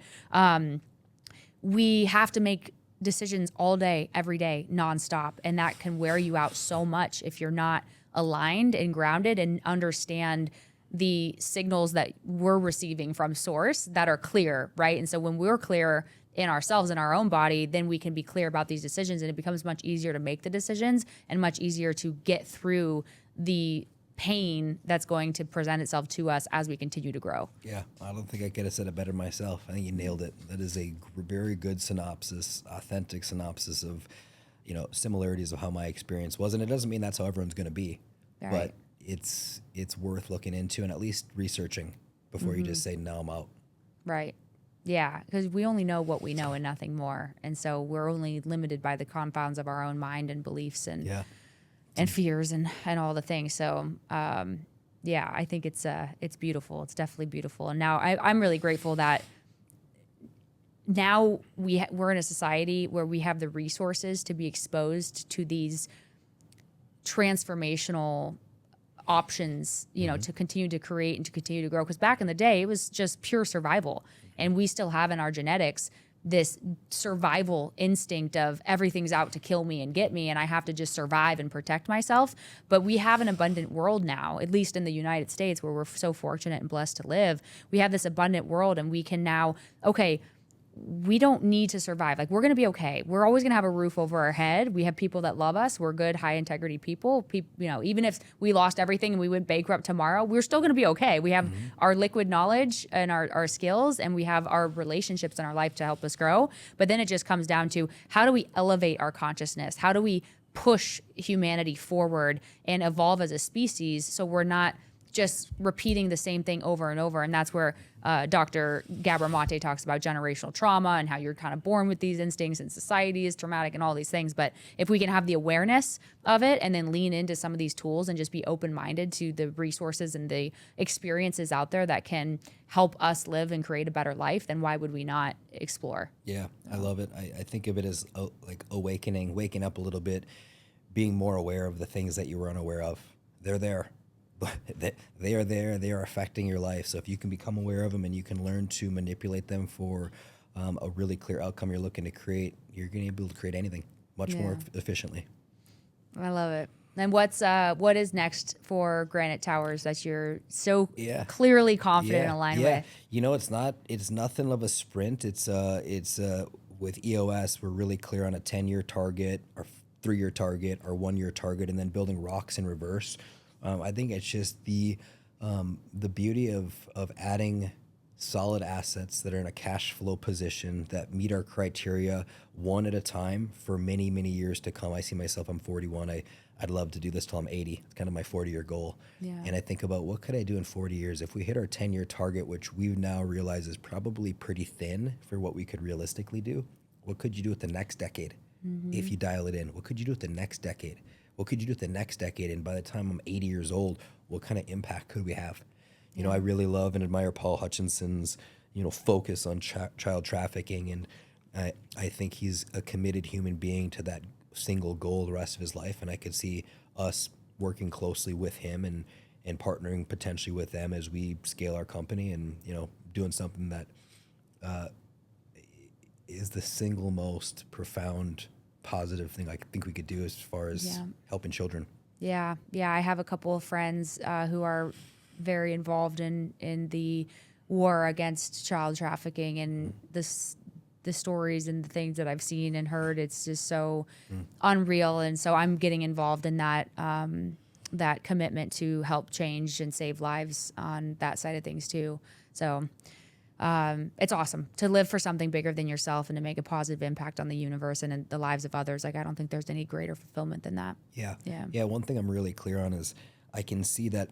we have to make decisions all day, every day, nonstop. And that can wear you out so much if you're not aligned and grounded and understand the signals that we're receiving from source that are clear, right? And so when we're clear in ourselves, in our own body, then we can be clear about these decisions, and it becomes much easier to make the decisions and much easier to get through the pain that's going to present itself to us as we continue to grow. Yeah, I don't think I could have said it better myself. I think you nailed it. That is a very good synopsis, authentic synopsis of, similarities of how my experience was. And it doesn't mean that's how everyone's going to be, Right. but it's worth looking into and at least researching before you just say, no, I'm out. Right. Yeah, because we only know what we know and nothing more. And so we're only limited by the confounds of our own mind and beliefs and fears and all the things. So, I think it's beautiful. It's definitely beautiful. And now I'm really grateful that now we're in a society where we have the resources to be exposed to these transformational options, to continue to create and to continue to grow. Because back in the day, it was just pure survival. And we still have in our genetics this survival instinct of everything's out to kill me and get me, and I have to just survive and protect myself. But we have an abundant world now, at least in the United States, where we're so fortunate and blessed to live. We have this abundant world, and we can now, we don't need to survive. Like, we're going to be okay. We're always going to have a roof over our head. We have people that love us. We're good, high integrity people. Even if we lost everything and we went bankrupt tomorrow, we're still going to be okay. We have our liquid knowledge and our skills, and we have our relationships in our life to help us grow. But then it just comes down to, how do we elevate our consciousness? How do we push humanity forward and evolve as a species, so we're not just repeating the same thing over and over? And that's where Dr. Gabor Mate talks about generational trauma and how you're kind of born with these instincts, and society is traumatic and all these things. But if we can have the awareness of it and then lean into some of these tools and just be open-minded to the resources and the experiences out there that can help us live and create a better life, then why would we not explore? Yeah, I love it. I think of it as like awakening, waking up a little bit, being more aware of the things that you were unaware of. They're there. They are there. They are affecting your life. So if you can become aware of them and you can learn to manipulate them for a really clear outcome you're looking to create, you're going to be able to create anything much more efficiently. I love it. And what is next for Granite Towers that you're so clearly confident and aligned with? It's nothing of a sprint. It's with EOS, we're really clear on a 10-year target, our 3-year target, our 1-year target, and then building rocks in reverse. I think it's just the beauty of adding solid assets that are in a cash flow position that meet our criteria one at a time for many, many years to come. I see myself, I'm 41. I'd love to do this till I'm 80. It's kind of my 40-year goal. Yeah. And I think about, what could I do in 40 years? If we hit our 10-year target, which we've now realized is probably pretty thin for what we could realistically do, what could you do with the next decade if you dial it in? What could you do with the next decade? What could you do with the next decade? And by the time I'm 80 years old, what kind of impact could we have? I really love and admire Paul Hutchinson's, focus on child trafficking. And I think he's a committed human being to that single goal the rest of his life. And I could see us working closely with him and partnering potentially with them as we scale our company and, doing something that is the single most profound positive thing I think we could do as far as Yeah. helping children. Yeah, yeah. I have a couple of friends who are very involved in the war against child trafficking, and the stories and the things that I've seen and heard. It's just so unreal, and so I'm getting involved in that that commitment to help change and save lives on that side of things too. So. It's awesome to live for something bigger than yourself and to make a positive impact on the universe and in the lives of others. Like, I don't think there's any greater fulfillment than that. Yeah. Yeah. Yeah. One thing I'm really clear on is I can see that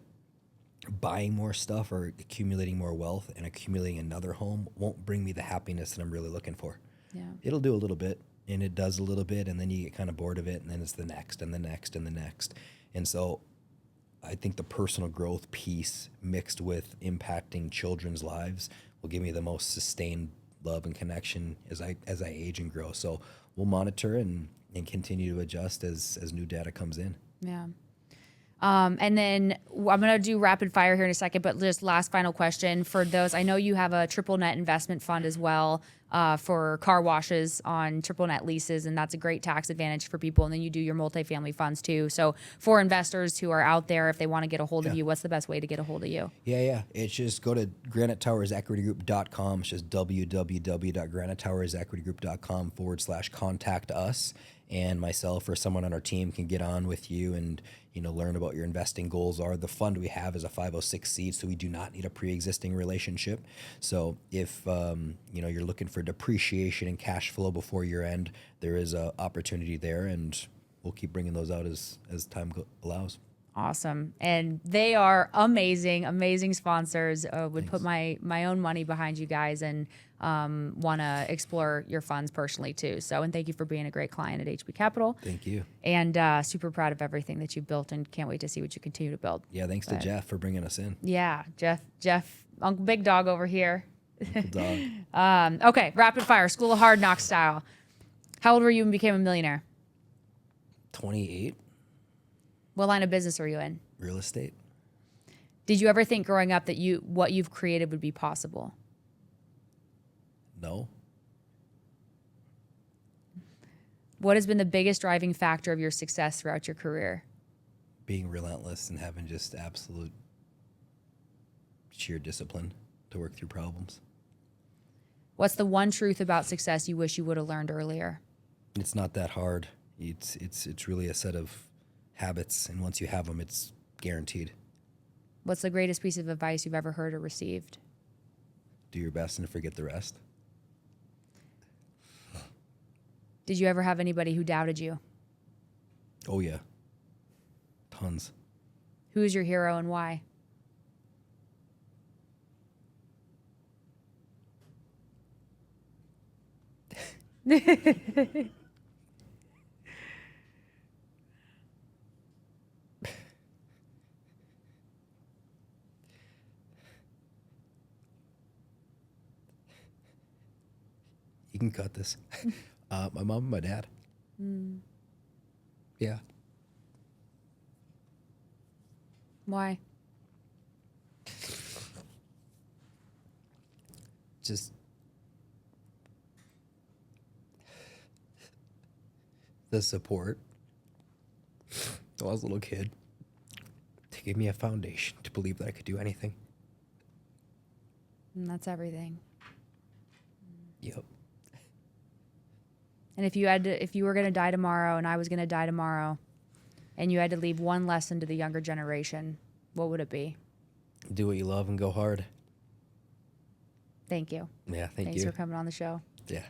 buying more stuff or accumulating more wealth and accumulating another home won't bring me the happiness that I'm really looking for. Yeah. It'll do a little bit, and it does a little bit, and then you get kind of bored of it, and then it's the next and the next and the next. And so I think the personal growth piece mixed with impacting children's lives will give me the most sustained love and connection as I age and grow. So we'll monitor and continue to adjust as new data comes in. Yeah. And then I'm going to do rapid fire here in a second, but just last final question for those. I know you have a triple net investment fund as well for car washes on triple net leases, and that's a great tax advantage for people. And then you do your multifamily funds too. So for investors who are out there, if they want to get a hold of you, what's the best way to get a hold of you? Yeah. It's just go to granitetowersequitygroup.com. It's just www.granitetowersequitygroup.com/contact us. And myself or someone on our team can get on with you and, learn about your investing goals. The fund we have is a 506c, so we do not need a pre-existing relationship. So if, you're looking for depreciation and cash flow before year end, there is an opportunity there, and we'll keep bringing those out as time allows. Awesome. And they are amazing sponsors. Would Thanks. put my own money behind you guys and want to explore your funds personally too. So, and thank you for being a great client at HB Capital. Thank you. And super proud of everything that you've built and can't wait to see what you continue to build. Yeah, thanks to Jeff for bringing us in. Yeah, Jeff, Uncle Big Dog over here. Dog. Okay, rapid fire, School of Hard Knocks style. How old were you when you became a millionaire? 28, What line of business are you in? real estate. Did you ever think growing up that what you've created would be possible? No. What has been the biggest driving factor of your success throughout your career? Being relentless and having just absolute sheer discipline to work through problems. What's the one truth about success you wish you would have learned earlier? It's not that hard. It's really a set of habits, and once you have them, it's guaranteed. What's the greatest piece of advice you've ever heard or received? Do your best and forget the rest. Did you ever have anybody who doubted you? Oh yeah, tons. Who is your hero and why? You can cut this. My mom and my dad. Yeah. Why? Just the support. When I was a little kid, to give me a foundation to believe that I could do anything. And that's everything. Yep. And if you were going to die tomorrow and I was going to die tomorrow and you had to leave one lesson to the younger generation, what would it be? Do what you love and go hard. Thank you. Yeah, Thanks you. for coming on the show. Yeah.